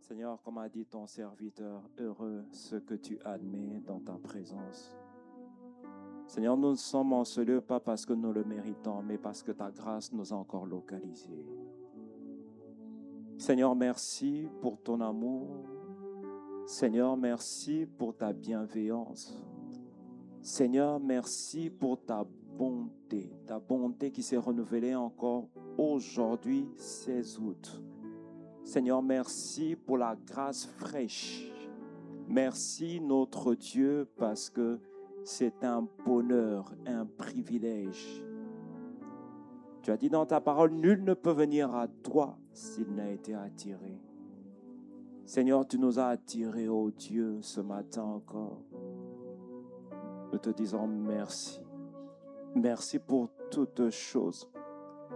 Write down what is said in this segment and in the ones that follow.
Seigneur, comme a dit ton serviteur, heureux ceux que tu admets dans ta présence. Seigneur, nous sommes en ce lieu pas parce que nous le méritons, mais parce que ta grâce nous a encore localisés. Seigneur, merci pour ton amour. Seigneur, merci pour ta bienveillance. Seigneur, merci pour ta bonté qui s'est renouvelée encore aujourd'hui, 16 août. Seigneur, merci pour la grâce fraîche. Merci notre Dieu parce que c'est un bonheur, un privilège. Tu as dit dans ta parole, nul ne peut venir à toi s'il n'a été attiré. Seigneur, tu nous as attirés, ô Dieu, ce matin encore. Nous te disons merci. Merci pour toutes choses.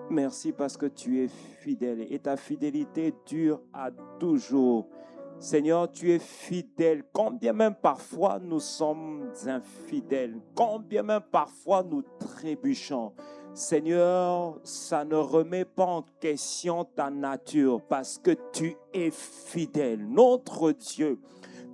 Merci parce que tu es fidèle et ta fidélité dure à toujours. Seigneur, tu es fidèle, combien même parfois nous sommes infidèles, combien même parfois nous trébuchons. Seigneur, ça ne remet pas en question ta nature parce que tu es fidèle, notre Dieu.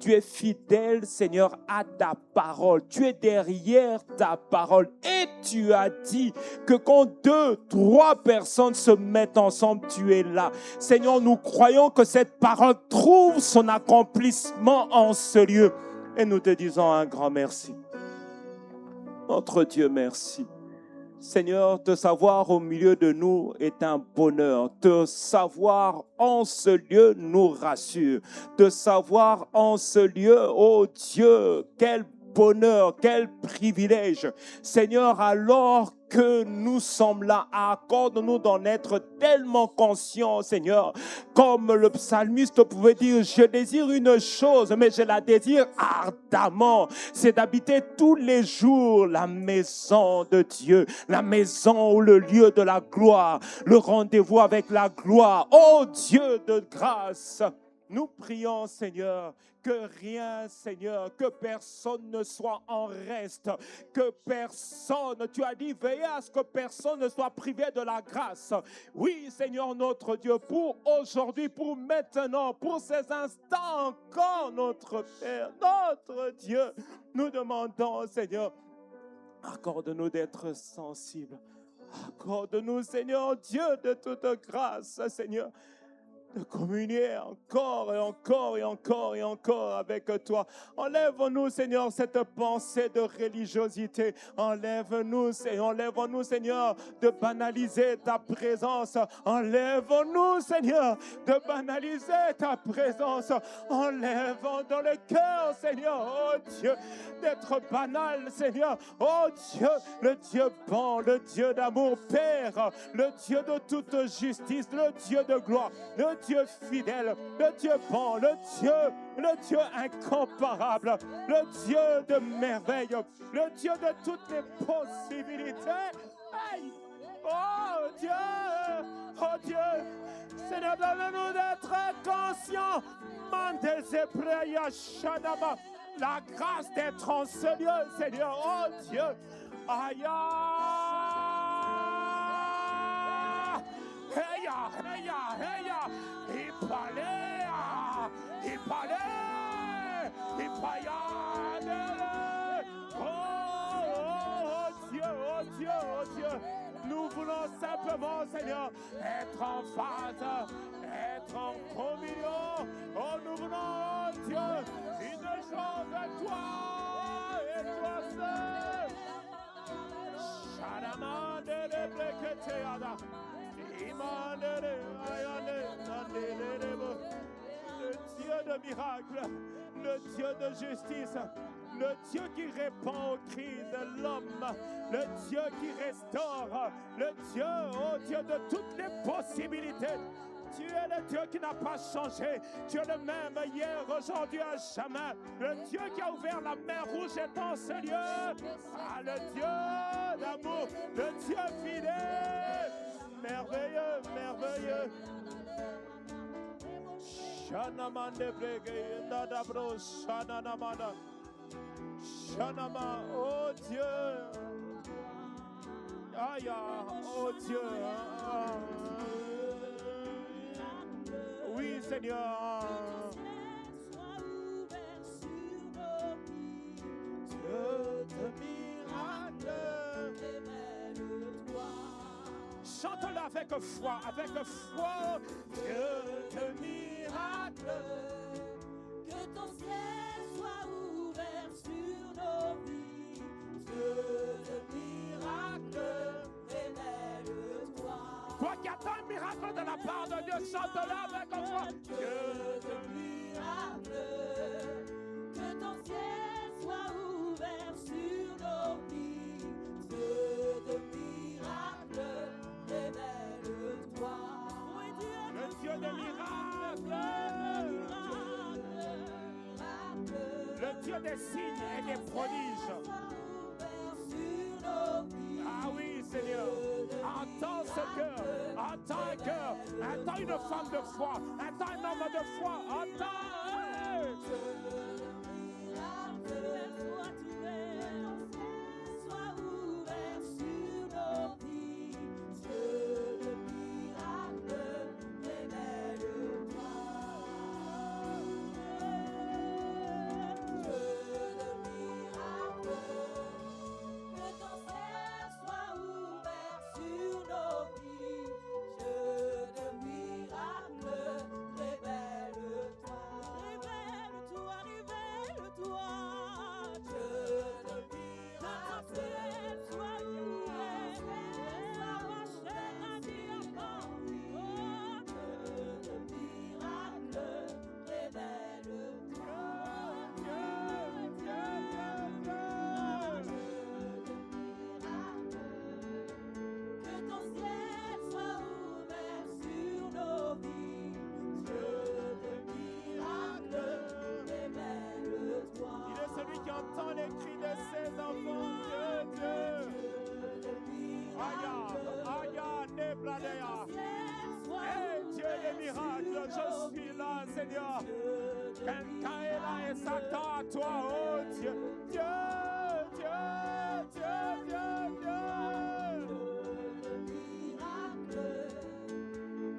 Tu es fidèle, Seigneur, à ta parole. Tu es derrière ta parole. Et tu as dit que quand 2, 3 personnes se mettent ensemble, tu es là. Seigneur, nous croyons que cette parole trouve son accomplissement en ce lieu. Et nous te disons un grand merci. Notre Dieu, merci. Seigneur, te savoir au milieu de nous est un bonheur. Te savoir en ce lieu nous rassure. Te savoir en ce lieu, oh Dieu, quel bonheur, quel privilège. Seigneur, alors que nous sommes là, accorde-nous d'en être tellement conscients, Seigneur. Comme le psalmiste pouvait dire, je désire une chose, mais je la désire ardemment. C'est d'habiter tous les jours la maison de Dieu, la maison ou le lieu de la gloire, le rendez-vous avec la gloire. Oh Dieu de grâce, nous prions, Seigneur, que rien, Seigneur, que personne ne soit en reste, que personne, tu as dit, veillez à ce que personne ne soit privé de la grâce. Oui, Seigneur, notre Dieu, pour aujourd'hui, pour maintenant, pour ces instants encore, notre Père, notre Dieu, nous demandons, Seigneur, accorde-nous d'être sensibles. Accorde-nous, Seigneur, Dieu de toute grâce, Seigneur, de communier encore et encore et encore et encore avec toi. Enlève-nous, Seigneur, cette pensée de religiosité. Enlève-nous, Seigneur, de banaliser ta présence. Enlève-nous, Seigneur, de banaliser ta présence. Enlève dans le cœur, Seigneur, oh Dieu, d'être banal, Seigneur. Oh Dieu, le Dieu bon, le Dieu d'amour, Père, le Dieu de toute justice, le Dieu de gloire, le Dieu fidèle, le Dieu bon, le Dieu incomparable, le Dieu de merveille, le Dieu de toutes les possibilités. Aïe! Oh Dieu, Seigneur, donne-nous d'être conscients. La grâce d'être en ce lieu, Seigneur, oh Dieu, aïe! Heya, oh Dieu, nous voulons simplement, Seigneur, être en phase, être en communion. Oh, nous voulons, oh Dieu, une chose de toi et toi seul. Sharamande de Bleketeada. Le Dieu de miracles, le Dieu de justice, le Dieu qui répond aux cris de l'homme, le Dieu qui restaure, le Dieu, oh Dieu de toutes les possibilités. Tu es le Dieu qui n'a pas changé. Tu es le même hier, aujourd'hui, à jamais. Le Dieu qui a ouvert la mer rouge est en ce lieu. Ah, le Dieu d'amour, le Dieu fidèle. Merveilleux, merveilleux. Shanaman de Brege, Nadabro, Shananamana. Shanama, oh Dieu. Aïe, oh Dieu. Oui, Seigneur. Dieu de miracles, révèle-toi. Chante-le avec foi, Dieu de miracles. Que ton ciel soit ouvert sur nos vies. Dieu de miracles, révèle-toi. Toi qui attends un miracle de la part de Dieu, chante-le avec foi. Dieu de miracles. Que ton ciel soit ouvert sur nos vies. Dieu de miracles, révèle-toi. Le Dieu de miracles. Le Dieu des signes et des prodiges. Ah oui, Seigneur. Entends ce cœur. Entends un cœur. Entends une femme de foi. Entends un homme de foi. Entends. Sois ouvert sur nos vies. Dieu de miracles, révèle-toi. Dieu de miracles, que ton ciel soit ouvert sur nos vies. Dieu de miracles, révèle-toi. Révèle-toi, révèle-toi. Dieu de miracles, sois ouvert. Dieu de miracles, révèle-toi. Que ton ciel soit ouvert sur nos vies. Dieu de miracles, révèle-toi. Il est celui qui entend les cris de ses enfants. Dieu. Aya, Nebladea. Hey, Dieu des miracles, je suis là, Seigneur. Quelqu'un est là et s'attend à toi, oh Dieu. Dieu.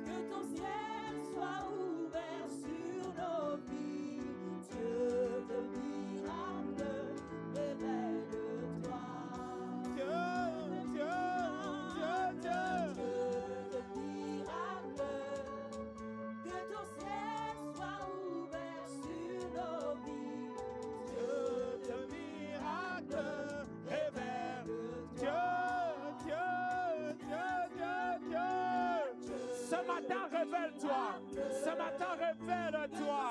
Que ton ciel soit ouvert sur nos vies. Dieu de miracles, révèle-toi. Dieu. Dieu de miracles, que ton ciel soit ouvert sur nos vies. Dieu de miracles, révèle. Dieu. Ce matin, révèle-toi. Ce matin, révèle-toi.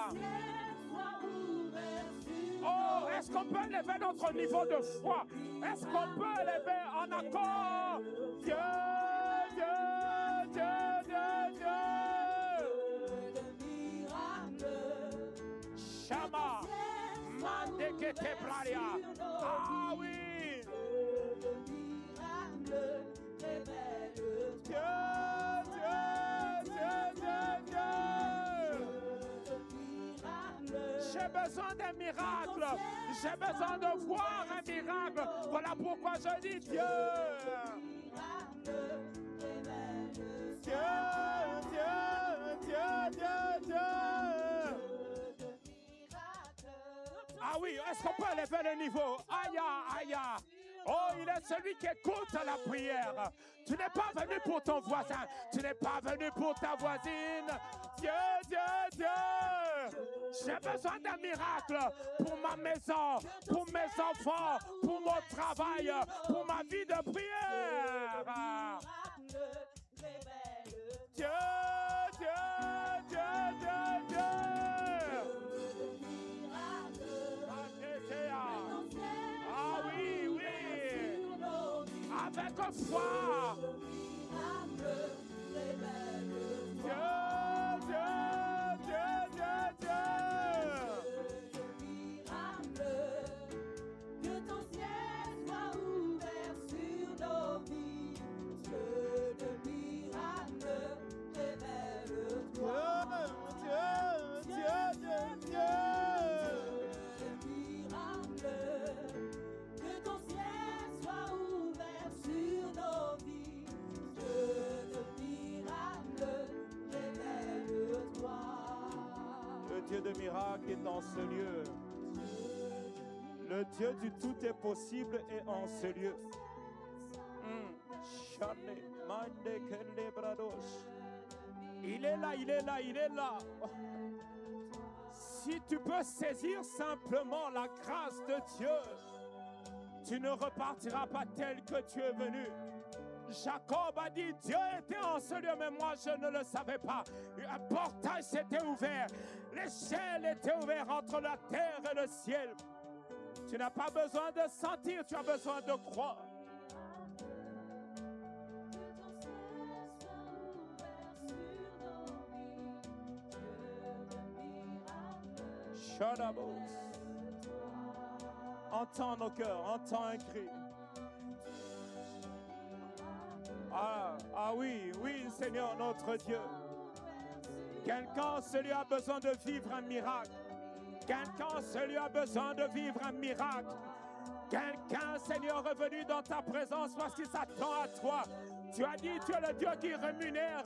Oh, est-ce qu'on peut élever notre niveau de foi? Est-ce qu'on peut élever en accord? Dieu. Shama, Mandekete Bralia. Ah oui. Dieu. J'ai besoin d'un miracle. J'ai besoin de voir un miracle. Voilà pourquoi je dis Dieu. Ah oui, est-ce qu'on peut élever le niveau? Aïe. Oh, il est celui qui écoute la prière. Tu n'es pas venu pour ton voisin. Tu n'es pas venu pour ta voisine. Dieu. J'ai besoin d'un miracle pour ma maison, pour mes enfants, pour mon travail, pour ma vie de prière. Dieu. Ah oui. Avec foi. Que ton ciel soit ouvert sur nos vies. Dieu de miracles, révèle-toi. Que ton ciel soit ouvert sur nos vies. Dieu de miracles est en ce lieu. Le Dieu du tout est possible est en ce lieu. Il est là, il est là, il est là. Si tu peux saisir simplement la grâce de Dieu, tu ne repartiras pas tel que tu es venu. Jacob a dit, Dieu était en ce lieu, mais moi je ne le savais pas. Un portail s'était ouvert. L'échelle était ouverte entre la terre et le ciel. Tu n'as pas besoin de sentir, tu as besoin de croire. Entends nos cœurs, entends un cri. Ah oui, oui, Seigneur notre Dieu. Quelqu'un, celui a besoin de vivre un miracle. Quelqu'un, celui a besoin de vivre un miracle. Quelqu'un, Seigneur, revenu dans ta présence parce qu'il s'attend à toi. Tu as dit, tu es le Dieu qui rémunère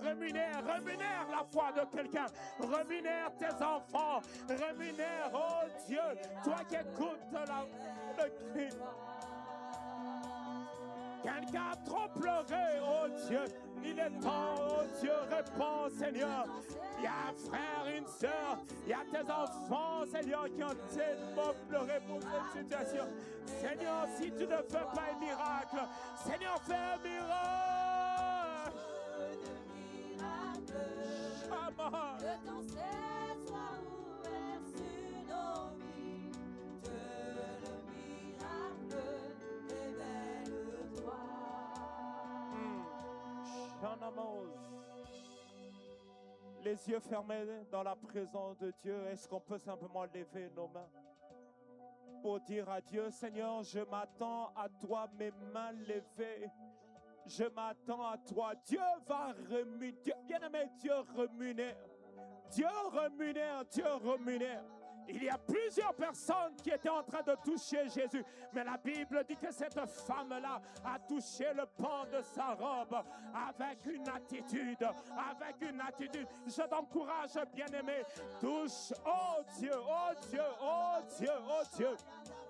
la foi de quelqu'un. Rémunère tes enfants. Rémunère, oh Dieu, toi qui écoutes le cri. Quelqu'un a trop pleuré, oh Dieu. Il est temps, oh Dieu, réponds, Seigneur. Il y a un frère, une sœur, il y a tes enfants, Seigneur, qui ont tellement pleuré pour cette situation. Seigneur, si tu ne fais pas un miracle, Seigneur, fais un miracle. Shama. Que ton ciel soit ouvert sur nos vies. Dieu le miracle, révèle-toi. Shanamos. Les yeux fermés dans la présence de Dieu, est-ce qu'on peut simplement lever nos mains pour dire à Dieu, Seigneur, je m'attends à toi, mes mains levées. Je m'attends à toi. Dieu va remunérer. Bien-aimé, Dieu remunère. Dieu remunère, Dieu remunère. Il y a plusieurs personnes qui étaient en train de toucher Jésus. Mais la Bible dit que cette femme-là a touché le pan de sa robe avec une attitude. Avec une attitude. Je t'encourage, bien-aimé. Touche. Oh Dieu, oh Dieu, oh Dieu, oh Dieu.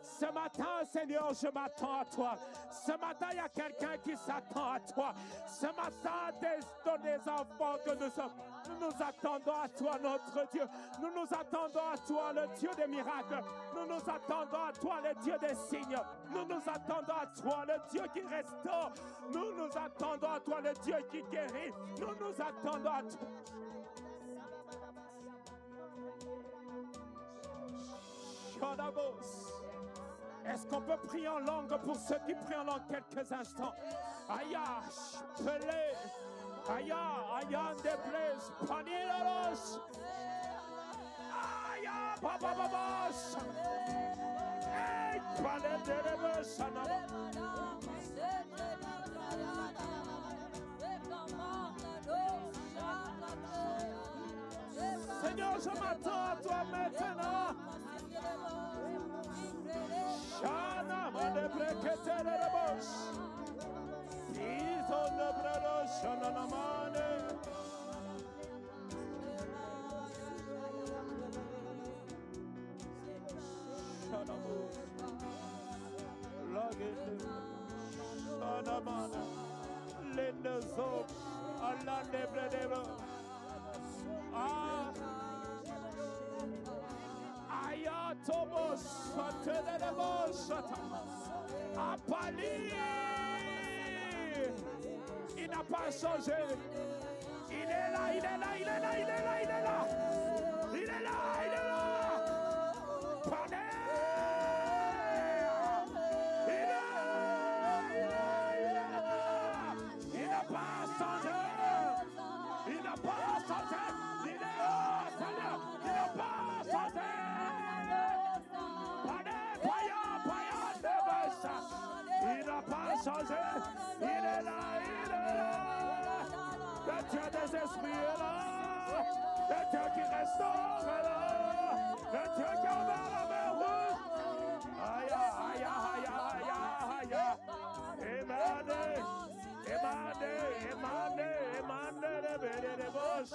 Ce matin, Seigneur, je m'attends à toi. Ce matin, il y a quelqu'un qui s'attend à toi. Ce matin, des enfants que nous sommes. Nous nous attendons à toi, notre Dieu. Nous nous attendons à toi, le Dieu des miracles. Nous nous attendons à toi, le Dieu des signes. Nous nous attendons à toi, le Dieu qui restaure. Nous nous attendons à toi, le Dieu qui guérit. Nous nous attendons à toi. Est-ce qu'on peut prier en langue pour ceux qui prient en langue quelques instants? Aya, pelé. Aya, aya, déplaise, panilos. Aya, baba, babas. Hey, palais de rebesana. Seigneur, je m'attends à toi maintenant. Shana, mande brekete de rebos. Izo de brado, shana namane. Shana mo. Lagete. Shana mana. Lende zo. Allah de bredero. Ah. Ayatomos, Satelemos, Apali. Il n'a pas changé. Il est là, il est là, il est là, il est là, il est là. Il est là, il est là. Prenez. Il est là, il est là. Il n'a pas changé. Il n'a pas changé. Il est là, Seigneur. Il n'a pas changé. Il n'a pas changé. Il est là, il est là. Le Dieu des esprits est là. Le Dieu qui restaure est là. Le Dieu qui a ouvert la mer rouge. Aïe, aïe, aïe, aïe, aïe, aïe. Emmané, emmané, emmané, emmané, de bouche.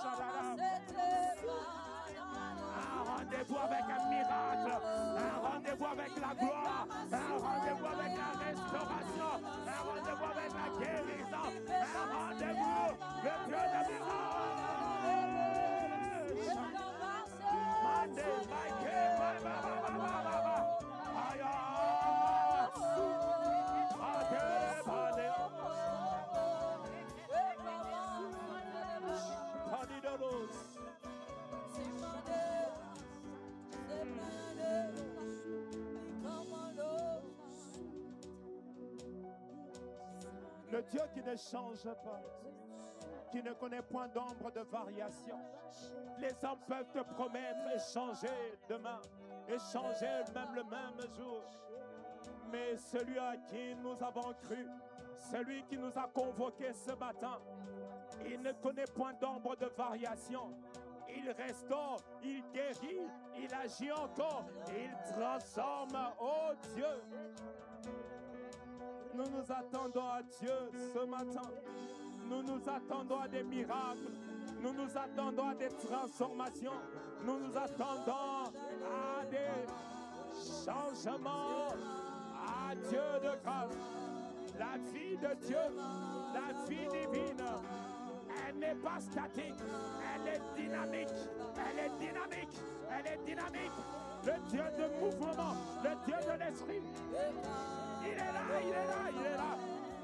Le Dieu qui ne change pas, qui ne connaît point d'ombre de variation. Les hommes peuvent te promettre et changer demain, et changer même le même jour. Mais celui à qui nous avons cru, celui qui nous a convoqués ce matin, il ne connaît point d'ombre de variation. Il restaure, il guérit, il agit encore, il transforme. Oh Dieu! Nous nous attendons à Dieu ce matin. Nous nous attendons à des miracles. Nous nous attendons à des transformations. Nous nous attendons à des changements. À Dieu de grâce. La vie de Dieu, la vie divine, elle n'est pas statique. Elle est dynamique. Elle est dynamique. Elle est dynamique. Le Dieu de mouvement, le Dieu de l'esprit. Il est là, il est là, il est là.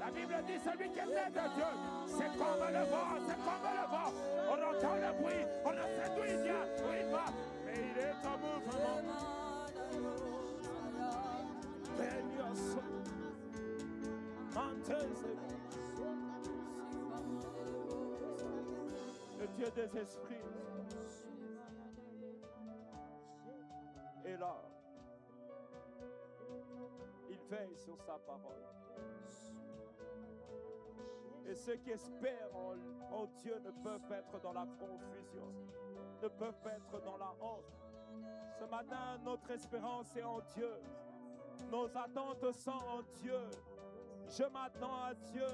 La Bible dit celui qui est né de Dieu, c'est comme le vent, c'est comme le vent. On entend le bruit, on ne sait d'où il vient, où il va, mais il est en mouvement. Le Dieu des esprits est là. Il veille sur sa parole. Et ceux qui espèrent en Dieu ne peuvent être dans la confusion, ne peuvent être dans la honte. Ce matin, notre espérance est en Dieu. Nos attentes sont en Dieu. Je m'attends à Dieu.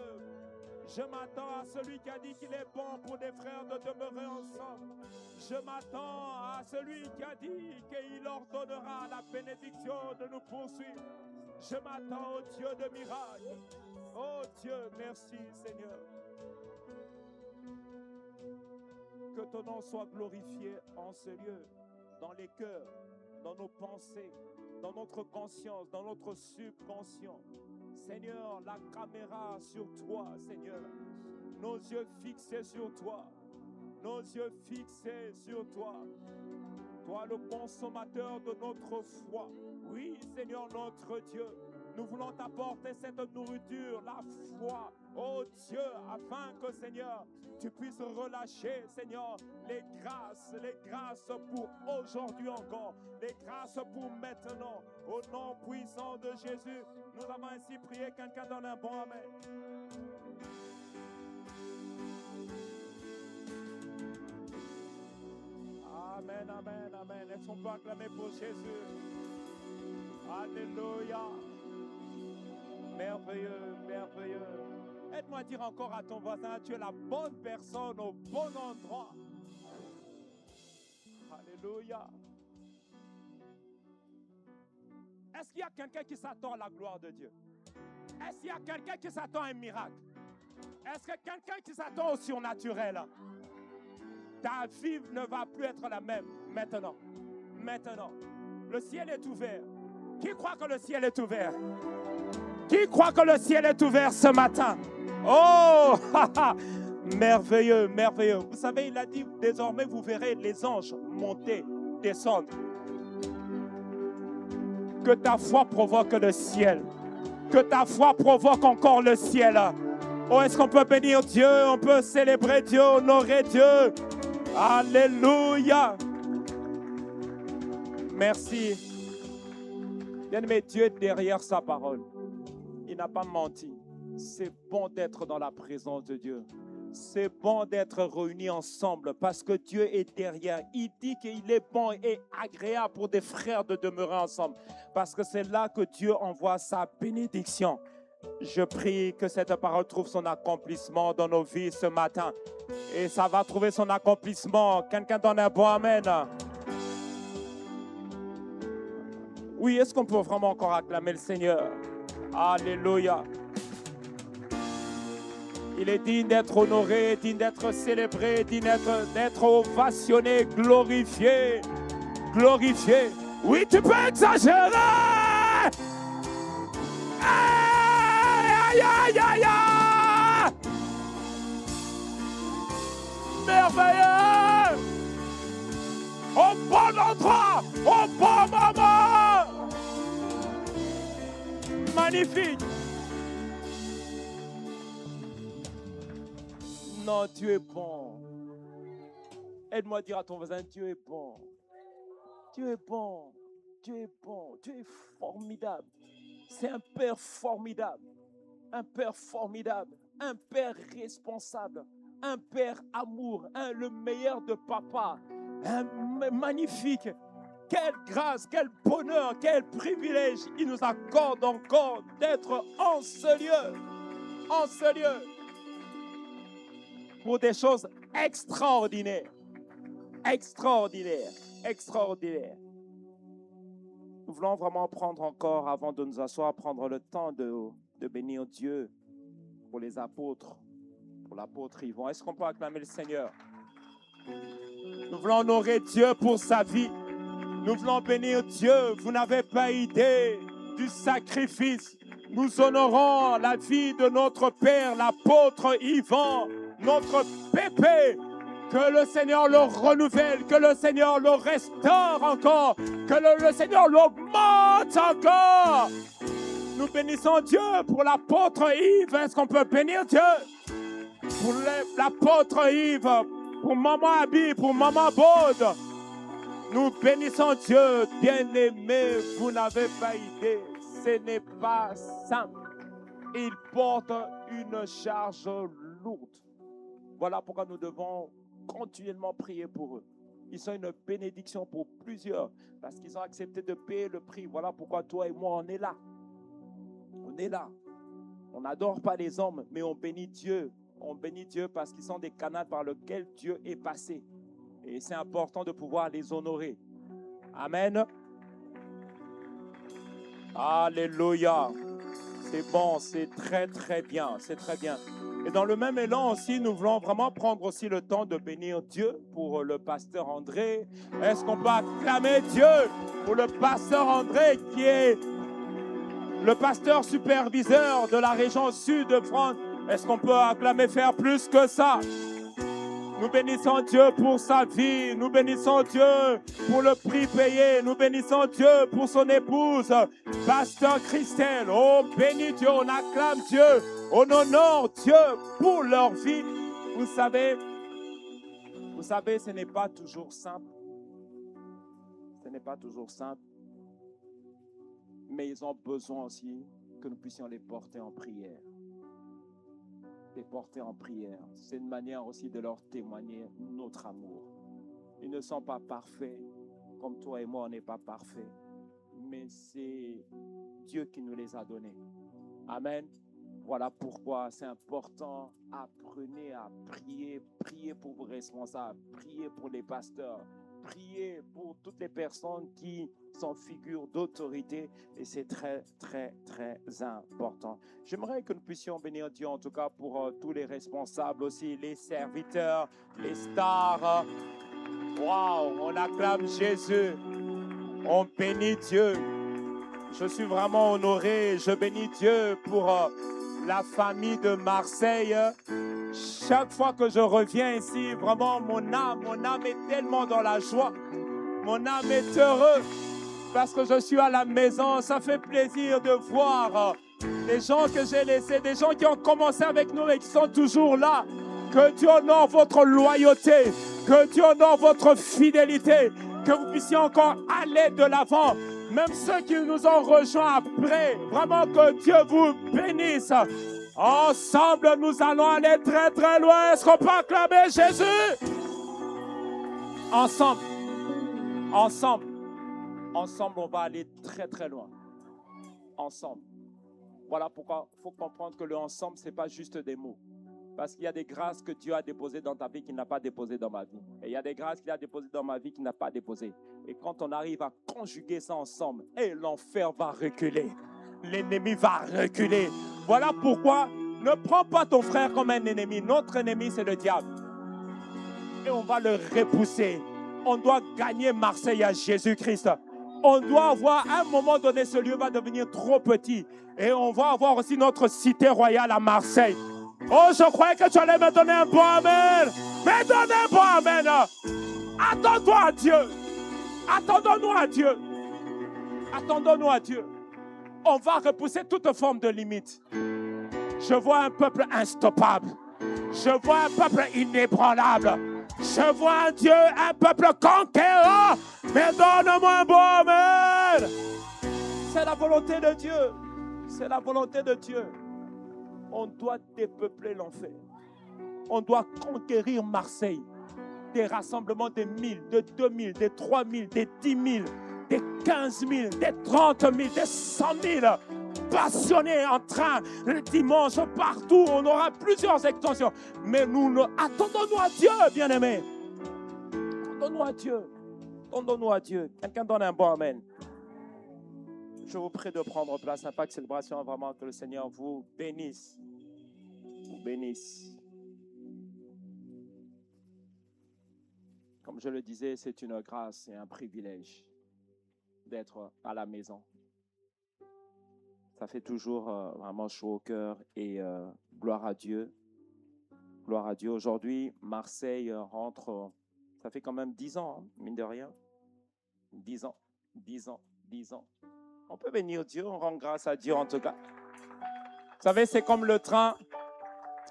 Je m'attends à celui qui a dit qu'il est bon pour des frères de demeurer ensemble. Je m'attends à celui qui a dit qu'il ordonnera la bénédiction de nous poursuivre. Je m'attends au Dieu de miracles. Oh Dieu, merci Seigneur. Que ton nom soit glorifié en ce lieu, dans les cœurs, dans nos pensées, dans notre conscience, dans notre subconscient. Seigneur, la caméra sur toi, Seigneur. Nos yeux fixés sur toi. Nos yeux fixés sur toi. Toi, le consommateur de notre foi. Oui, Seigneur, notre Dieu. Nous voulons t'apporter cette nourriture, la foi, oh Dieu, afin que, Seigneur, tu puisses relâcher, Seigneur, les grâces pour aujourd'hui encore, les grâces pour maintenant, au nom puissant de Jésus. Nous avons ainsi prié. Quelqu'un donne un bon amen. Amen, amen, amen. Est-ce qu'on peut acclamer pour Jésus? Alléluia. Merveilleux, merveilleux. Aide-moi à dire encore à ton voisin, tu es la bonne personne au bon endroit. Alléluia. Est-ce qu'il y a quelqu'un qui s'attend à la gloire de Dieu? Est-ce qu'il y a quelqu'un qui s'attend à un miracle? Est-ce que quelqu'un qui s'attend au surnaturel? Ta vie ne va plus être la même maintenant. Maintenant. Le ciel est ouvert. Qui croit que le ciel est ouvert? Qui croit que le ciel est ouvert ce matin? Oh, merveilleux, merveilleux. Vous savez, il a dit, désormais vous verrez les anges monter, descendre. Que ta foi provoque le ciel. Que ta foi provoque encore le ciel. Oh, est-ce qu'on peut bénir Dieu? On peut célébrer Dieu, honorer Dieu. Alléluia. Merci. Bien-aimé, Dieu est derrière sa parole. Il n'a pas menti. C'est bon d'être dans la présence de Dieu. C'est bon d'être réunis ensemble parce que Dieu est derrière. Il dit qu'il est bon et agréable pour des frères de demeurer ensemble parce que c'est là que Dieu envoie sa bénédiction. Je prie que cette parole trouve son accomplissement dans nos vies ce matin. Et ça va trouver son accomplissement. Quelqu'un donne un bon amen. Oui, est-ce qu'on peut vraiment encore acclamer le Seigneur? Alléluia. Il est digne d'être honoré, digne d'être célébré, digne d'être ovationné, glorifié. Glorifié. Oui, tu peux exagérer. Aïe, aïe, aïe, aïe. Merveilleux. Au bon endroit, au bon moment. Magnifique. non, Dieu est bon. Aide-moi à dire à ton voisin, Dieu est bon. Dieu est bon. Dieu est bon. Dieu est formidable. C'est un Père formidable. Un Père formidable. Un Père responsable. Un Père amour. Le meilleur de papa. Magnifique. Quelle grâce, quel bonheur, quel privilège il nous accorde encore d'être en ce lieu. En ce lieu. Pour des choses extraordinaires. Extraordinaires. Extraordinaires. Nous voulons vraiment prendre encore, avant de nous asseoir, prendre le temps de bénir Dieu pour les apôtres, pour l'apôtre Yvon. Est-ce qu'on peut acclamer le Seigneur? Nous voulons honorer Dieu pour sa vie. Nous voulons bénir Dieu. Vous n'avez pas idée du sacrifice. Nous honorons la vie de notre Père, l'apôtre Yvon, notre pépé. Que le Seigneur le renouvelle, que le Seigneur le restaure encore, que le Seigneur l'augmente encore. Nous bénissons Dieu pour l'apôtre Yves. Est-ce qu'on peut bénir Dieu? Pour l'apôtre Yves, pour maman Abby, pour maman Baude. Nous bénissons Dieu, bien-aimés, vous n'avez pas idée, ce n'est pas simple. Ils portent une charge lourde. Voilà pourquoi nous devons continuellement prier pour eux. Ils sont une bénédiction pour plusieurs parce qu'ils ont accepté de payer le prix. Voilà pourquoi toi et moi, on est là. On est là. On n'adore pas les hommes, mais on bénit Dieu. On bénit Dieu parce qu'ils sont des canaux par lesquels Dieu est passé. Et c'est important de pouvoir les honorer. Amen. Alléluia. C'est bon, c'est très très bien, c'est très bien. Et dans le même élan aussi, nous voulons vraiment prendre aussi le temps de bénir Dieu pour le pasteur André. Est-ce qu'on peut acclamer Dieu pour le pasteur André qui est le pasteur superviseur de la région sud de France? Est-ce qu'on peut acclamer, faire plus que ça? Nous bénissons Dieu pour sa vie. Nous bénissons Dieu pour le prix payé. Nous bénissons Dieu pour son épouse, pasteur Christelle. Oh, bénis Dieu, on acclame Dieu. On honore Dieu pour leur vie. Vous savez, ce n'est pas toujours simple. Ce n'est pas toujours simple. Mais ils ont besoin aussi que nous puissions les porter en prière. Les porter en prière. C'est une manière aussi de leur témoigner notre amour. Ils ne sont pas parfaits, comme toi et moi, on n'est pas parfaits. Mais c'est Dieu qui nous les a donnés. Amen. Voilà pourquoi c'est important. Apprenez à prier. Priez pour vos responsables. Priez pour les pasteurs. Priez pour toutes les personnes qui sont figures d'autorité. Et c'est très, très, très important. J'aimerais que nous puissions bénir Dieu, en tout cas pour tous les responsables aussi, les serviteurs, les stars. Waouh, on acclame Jésus. On bénit Dieu. Je suis vraiment honoré. Je bénis Dieu pour la famille de Marseille. Chaque fois que je reviens ici, vraiment, mon âme est tellement dans la joie. Mon âme est heureuse parce que je suis à la maison. Ça fait plaisir de voir les gens que j'ai laissés, des gens qui ont commencé avec nous et qui sont toujours là. Que Dieu honore votre loyauté, que Dieu honore votre fidélité, que vous puissiez encore aller de l'avant. Même ceux qui nous ont rejoints après, vraiment que Dieu vous bénisse. Ensemble, nous allons aller très très loin. Est-ce qu'on peut acclamer Jésus? Ensemble, on va aller très très loin. Ensemble. Voilà pourquoi il faut comprendre que le ensemble, ce n'est pas juste des mots. Parce qu'il y a des grâces que Dieu a déposées dans ta vie qu'il n'a pas déposées dans ma vie. Et il y a des grâces qu'il a déposées dans ma vie qu'il n'a pas déposées. Et quand on arrive à conjuguer ça ensemble, et l'enfer va reculer. L'ennemi va reculer. Voilà pourquoi ne prends pas ton frère comme un ennemi. Notre ennemi, c'est le diable. Et on va le repousser. On doit gagner Marseille à Jésus-Christ. On doit avoir, à un moment donné, ce lieu va devenir trop petit. Et on va avoir aussi notre cité royale à Marseille. Oh, je croyais que tu allais me donner un bon amen. Mais donne un bon amen. Attends-toi à Dieu. Attendons-nous à Dieu. Attendons-nous à Dieu. On va repousser toute forme de limite. Je vois un peuple instoppable. Je vois un peuple inébranlable. Je vois un Dieu, un peuple conquérant. Mais donne-moi un bon amen. C'est la volonté de Dieu. C'est la volonté de Dieu. On doit dépeupler l'enfer. On doit conquérir Marseille. Des rassemblements de 1000, de 2000, de 3000, de 10 000, de 15 000, de 30 000, de 100 000 passionnés en train le dimanche partout. On aura plusieurs extensions. Mais attendons-nous à Dieu, bien-aimés. Attendons-nous à Dieu. Attendons-nous à Dieu. Quelqu'un donne un bon amen. Je vous prie de prendre place. Impact Célébration, vraiment que le Seigneur vous bénisse. Vous bénisse. Comme je le disais, c'est une grâce et un privilège d'être à la maison. Ça fait toujours vraiment chaud au cœur et gloire à Dieu. Gloire à Dieu. Aujourd'hui, Marseille rentre, ça fait quand même 10 ans, hein, mine de rien. 10 ans, 10 ans, 10 ans. On peut bénir Dieu, on rend grâce à Dieu en tout cas. Vous savez, c'est comme le train.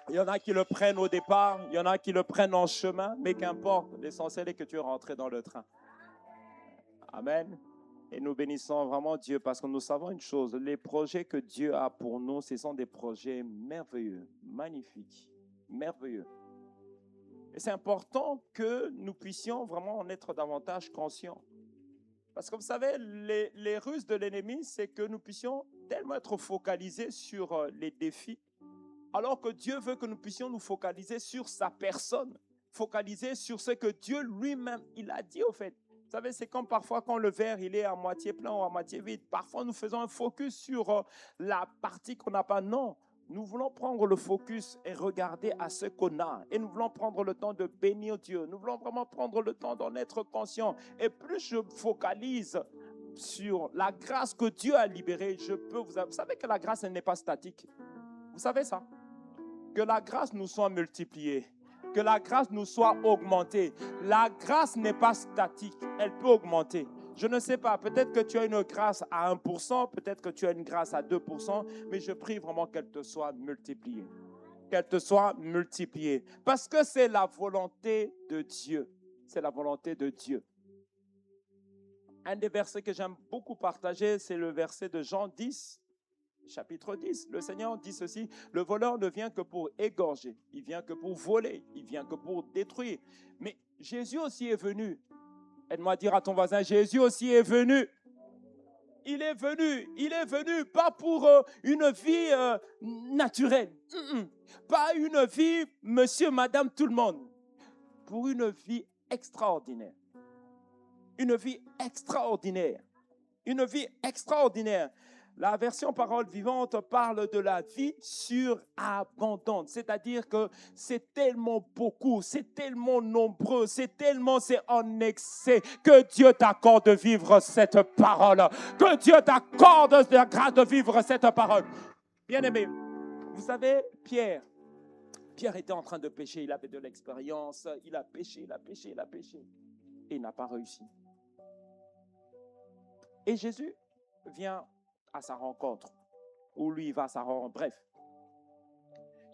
Il y en a qui le prennent au départ, il y en a qui le prennent en chemin, mais qu'importe, l'essentiel est que tu es rentré dans le train. Amen. Et nous bénissons vraiment Dieu parce que nous savons une chose, les projets que Dieu a pour nous, ce sont des projets merveilleux, magnifiques, merveilleux. Et c'est important que nous puissions vraiment en être davantage conscients. Parce que vous savez, les ruses de l'ennemi, c'est que nous puissions tellement être focalisés sur les défis, alors que Dieu veut que nous puissions nous focaliser sur sa personne, focaliser sur ce que Dieu lui-même, il a dit au fait. Vous savez, c'est comme parfois quand le verre, il est à moitié plein ou à moitié vide. Parfois, nous faisons un focus sur la partie qu'on n'a pas. Non, nous voulons prendre le focus et regarder à ce qu'on a. Et nous voulons prendre le temps de bénir Dieu. Nous voulons vraiment prendre le temps d'en être conscient. Et plus je focalise sur la grâce que Dieu a libérée, vous savez que la grâce, elle n'est pas statique. Vous savez ça? Que la grâce nous soit multipliée, que la grâce nous soit augmentée. La grâce n'est pas statique, elle peut augmenter. Je ne sais pas, peut-être que tu as une grâce à 1%, peut-être que tu as une grâce à 2%, mais je prie vraiment qu'elle te soit multipliée. Qu'elle te soit multipliée. Parce que c'est la volonté de Dieu. C'est la volonté de Dieu. Un des versets que j'aime beaucoup partager, c'est le verset de Jean 10. Chapitre 10, le Seigneur dit ceci, le voleur ne vient que pour égorger, il vient que pour voler, il vient que pour détruire. Mais Jésus aussi est venu. Aide-moi à dire à ton voisin, Jésus aussi est venu. Il est venu pas pour une vie naturelle, pas une vie monsieur, madame, tout le monde, pour une vie extraordinaire. Une vie extraordinaire. Une vie extraordinaire. La version parole vivante parle de la vie surabondante. C'est-à-dire que c'est tellement beaucoup, c'est tellement nombreux, c'est en excès que Dieu t'accorde de vivre cette parole. Que Dieu t'accorde la grâce de vivre cette parole. Bien-aimé, vous savez, Pierre était en train de pécher, il avait de l'expérience, il a péché. Et il n'a pas réussi. Et Jésus vient à sa rencontre, ou lui va à sa rencontre, bref.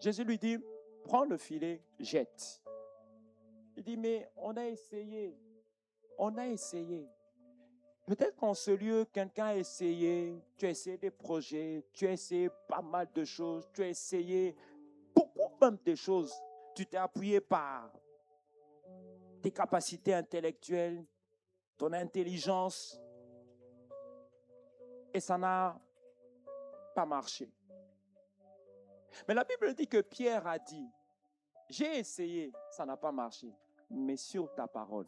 Jésus lui dit, prends le filet, jette. Il dit, mais on a essayé. Peut-être qu'en ce lieu, quelqu'un a essayé, tu as essayé des projets, tu as essayé pas mal de choses, tu as essayé beaucoup même de choses. Tu t'es appuyé par tes capacités intellectuelles, ton intelligence, et ça n'a pas marché. Mais la Bible dit que Pierre a dit, j'ai essayé, ça n'a pas marché, mais sur ta parole.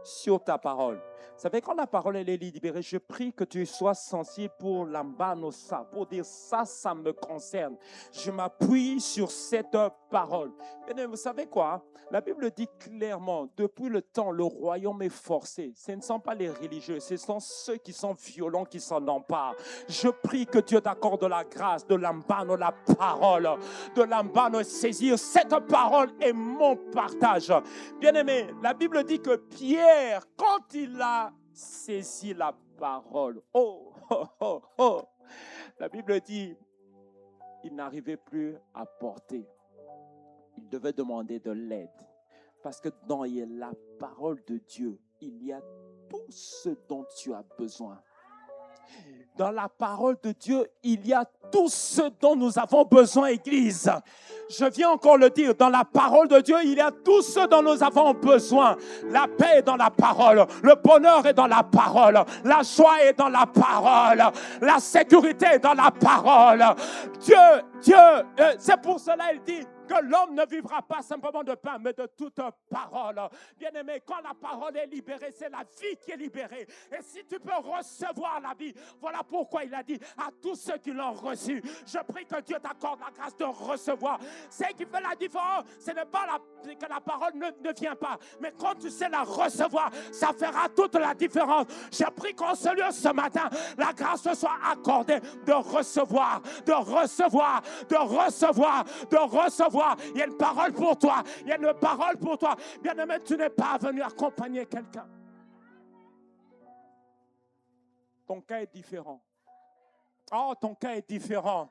Vous savez, quand la parole elle est libérée, je prie que tu sois sensible pour l'ambanosa, pour dire ça me concerne. Je m'appuie sur cette parole. Et vous savez quoi? La Bible dit clairement, depuis le temps, le royaume est forcé. Ce ne sont pas les religieux, ce sont ceux qui sont violents qui s'en emparent. Je prie que Dieu t'accorde de la grâce, de l'ambano, la parole, de l'ambano, saisir cette parole est mon partage. Bien-aimé, la Bible dit que Pierre, quand il a saisi la parole, la Bible dit, il n'arrivait plus à porter. Il devait demander de l'aide. Parce que dans la parole de Dieu, il y a tout ce dont tu as besoin. Dans la parole de Dieu, il y a tout ce dont nous avons besoin, Église. Je viens encore le dire, dans la parole de Dieu, il y a tout ce dont nous avons besoin. La paix est dans la parole, le bonheur est dans la parole, la joie est dans la parole, la sécurité est dans la parole. Dieu, c'est pour cela qu'il dit que l'homme ne vivra pas simplement de pain, mais de toute parole. Bien-aimé, quand la parole est libérée, c'est la vie qui est libérée. Et si tu peux recevoir la vie, voilà pourquoi il a dit à tous ceux qui l'ont reçu, je prie que Dieu t'accorde la grâce de recevoir. Ce qui fait la différence, ce n'est pas que la parole ne vient pas, mais quand tu sais la recevoir, ça fera toute la différence. Je prie qu'en ce lieu ce matin, la grâce te soit accordée de recevoir, de recevoir, de recevoir, de recevoir. Il y a une parole pour toi. Il y a une parole pour toi. Bien-aimé, tu n'es pas venu accompagner quelqu'un. Ton cas est différent. Oh, ton cas est différent.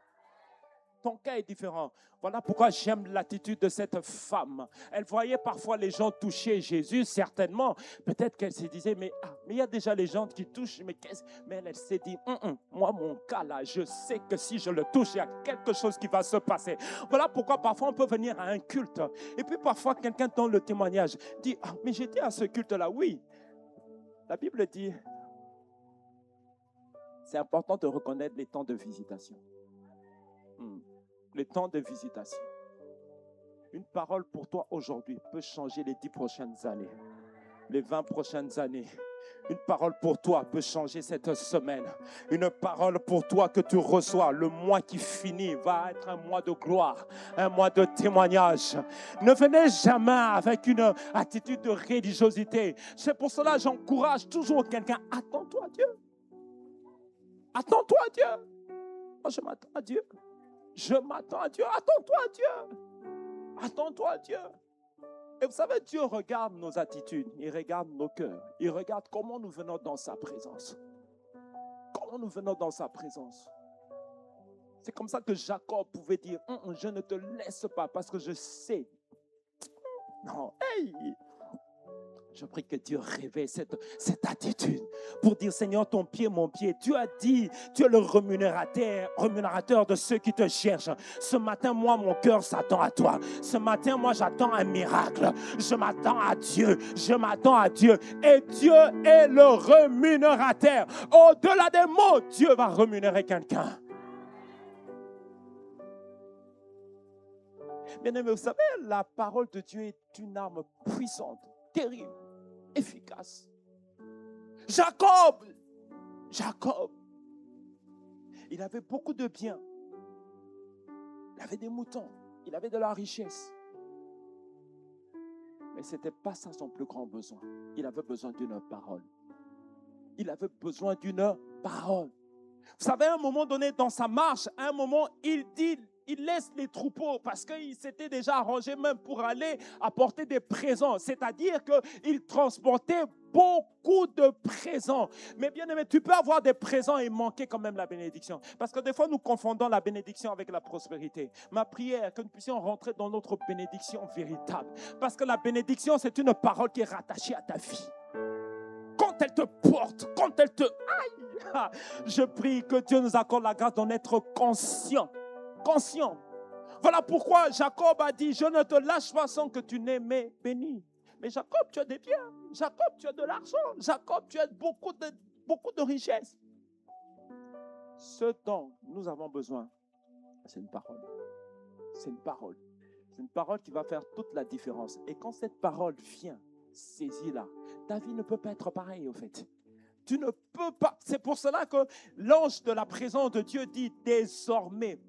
Ton cas est différent. Voilà pourquoi j'aime l'attitude de cette femme. Elle voyait parfois les gens toucher Jésus, certainement. Peut-être qu'elle se disait, mais il y a déjà les gens qui touchent. Mais elle s'est dit, moi, mon cas là, je sais que si je le touche, il y a quelque chose qui va se passer. Voilà pourquoi parfois on peut venir à un culte. Et puis parfois quelqu'un dans le témoignage dit, mais j'étais à ce culte-là. Oui, la Bible dit, c'est important de reconnaître les temps de visitation. Les temps de visitation. Une parole pour toi aujourd'hui peut changer les 10 prochaines années, les 20 prochaines années. Une parole pour toi peut changer cette semaine. Une parole pour toi que tu reçois. Le mois qui finit va être un mois de gloire, un mois de témoignage. Ne venez jamais avec une attitude de religiosité. C'est pour cela que j'encourage toujours quelqu'un. Attends-toi à Dieu. Attends-toi à Dieu. Moi, je m'attends à Dieu. Je m'attends à Dieu. Attends-toi à Dieu. Attends-toi à Dieu. Et vous savez, Dieu regarde nos attitudes. Il regarde nos cœurs. Il regarde comment nous venons dans sa présence. Comment nous venons dans sa présence. C'est comme ça que Jacob pouvait dire, je ne te laisse pas parce que je sais. Non, hey! Je prie que Dieu réveille cette attitude pour dire, Seigneur, ton pied, mon pied. Tu as dit, tu es le rémunérateur de ceux qui te cherchent. Ce matin, moi, mon cœur s'attend à toi. Ce matin, moi, j'attends un miracle. Je m'attends à Dieu. Je m'attends à Dieu. Et Dieu est le rémunérateur. Au-delà des mots, Dieu va rémunérer quelqu'un. Bien-aimé, vous savez, la parole de Dieu est une arme puissante, terrible, efficace. Jacob, il avait beaucoup de biens. Il avait des moutons, il avait de la richesse. Mais ce n'était pas ça son plus grand besoin. Il avait besoin d'une parole. Il avait besoin d'une parole. Vous savez, à un moment donné, dans sa marche, à un moment, il laisse les troupeaux parce qu'il s'était déjà arrangé même pour aller apporter des présents. C'est-à-dire qu'il transportait beaucoup de présents. Mais bien aimé, tu peux avoir des présents et manquer quand même la bénédiction. Parce que des fois, nous confondons la bénédiction avec la prospérité. Ma prière est que nous puissions rentrer dans notre bénédiction véritable. Parce que la bénédiction, c'est une parole qui est rattachée à ta vie. Quand elle te porte, quand elle te... Aïe! Je prie que Dieu nous accorde la grâce d'en être conscient. Voilà pourquoi Jacob a dit, je ne te lâche pas sans que tu n'aies mes bénis. Mais Jacob, tu as des biens. Jacob, tu as de l'argent. Jacob, tu as beaucoup de richesses. Ce dont nous avons besoin, c'est une parole. C'est une parole. C'est une parole qui va faire toute la différence. Et quand cette parole vient, saisis-la. Ta vie ne peut pas être pareille, au fait. Tu ne peux pas. C'est pour cela que l'ange de la présence de Dieu dit, désormais,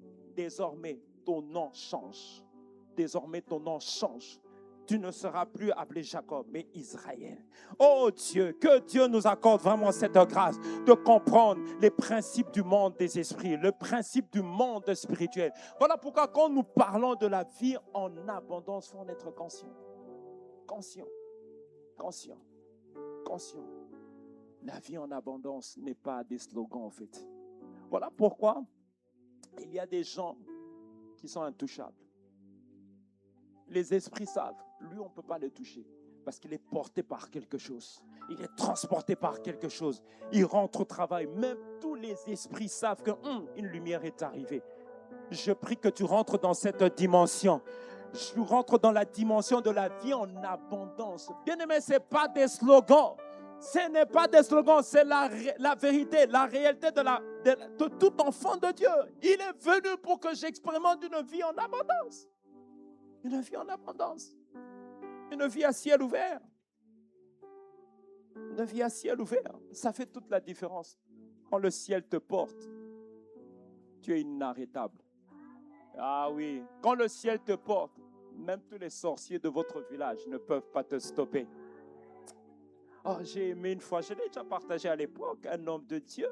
ton nom change. Désormais, ton nom change. Tu ne seras plus appelé Jacob, mais Israël. Oh Dieu, que Dieu nous accorde vraiment cette grâce de comprendre les principes du monde des esprits, le principe du monde spirituel. Voilà pourquoi quand nous parlons de la vie en abondance, il faut en être conscient. Conscient. La vie en abondance n'est pas des slogans en fait. Voilà pourquoi il y a des gens qui sont intouchables. Les esprits savent, lui, on ne peut pas le toucher parce qu'il est porté par quelque chose. Il est transporté par quelque chose. Il rentre au travail. Même tous les esprits savent qu'une lumière est arrivée. Je prie que tu rentres dans cette dimension. Je rentre dans la dimension de la vie en abondance. Bien-aimé, ce n'est pas des slogans. Ce n'est pas des slogans, c'est la vérité, la réalité de tout enfant de Dieu. Il est venu pour que j'expérimente une vie en abondance. Une vie en abondance. Une vie à ciel ouvert. Une vie à ciel ouvert. Ça fait toute la différence. Quand le ciel te porte, tu es inarrêtable. Ah oui, quand le ciel te porte, même tous les sorciers de votre village ne peuvent pas te stopper. Oh, j'ai aimé une fois, je l'ai déjà partagé à l'époque, un homme de Dieu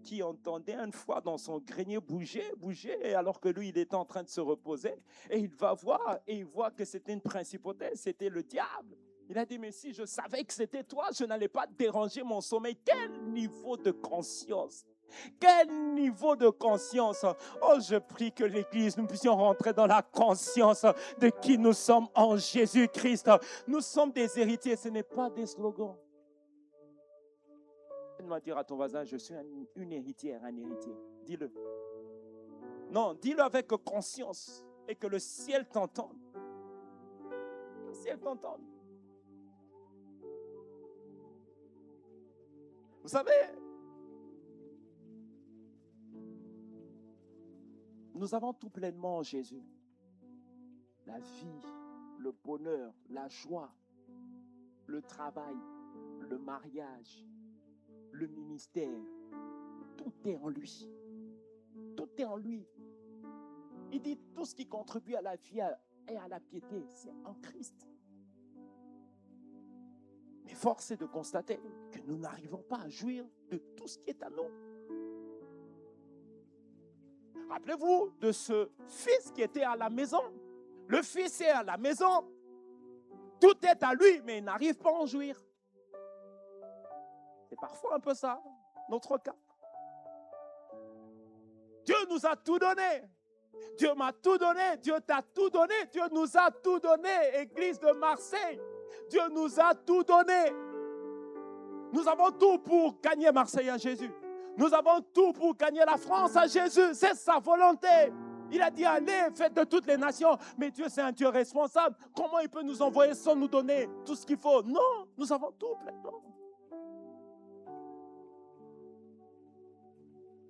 qui entendait une fois dans son grenier bouger, et alors que lui, il était en train de se reposer, et il va voir, et il voit que c'était une principauté, c'était le diable. Il a dit, mais si je savais que c'était toi, je n'allais pas déranger mon sommeil. Quel niveau de conscience! Quel niveau de conscience! Oh, je prie que l'Église, nous puissions rentrer dans la conscience de qui nous sommes en Jésus-Christ. Nous sommes des héritiers, ce n'est pas des slogans. Donne-moi dire à ton voisin, je suis une héritière, un héritier. Dis-le. Non, dis-le avec conscience et que le ciel t'entende. Le ciel t'entende. Vous savez, nous avons tout pleinement en Jésus. La vie, le bonheur, la joie, le travail, le mariage, le ministère. Tout est en lui. Tout est en lui. Il dit tout ce qui contribue à la vie et à la piété, c'est en Christ. Mais force est de constater que nous n'arrivons pas à jouir de tout ce qui est à nous. Rappelez-vous de ce fils qui était à la maison. Le fils est à la maison. Tout est à lui, mais il n'arrive pas à en jouir. C'est parfois un peu ça, notre cas. Dieu nous a tout donné. Dieu m'a tout donné. Dieu t'a tout donné. Dieu nous a tout donné. Église de Marseille. Dieu nous a tout donné. Nous avons tout pour gagner Marseille à Jésus. Nous avons tout pour gagner la France à Jésus. C'est sa volonté. Il a dit, allez, faites de toutes les nations. Mais Dieu, c'est un Dieu responsable. Comment il peut nous envoyer sans nous donner tout ce qu'il faut? Non, nous avons tout pleinement.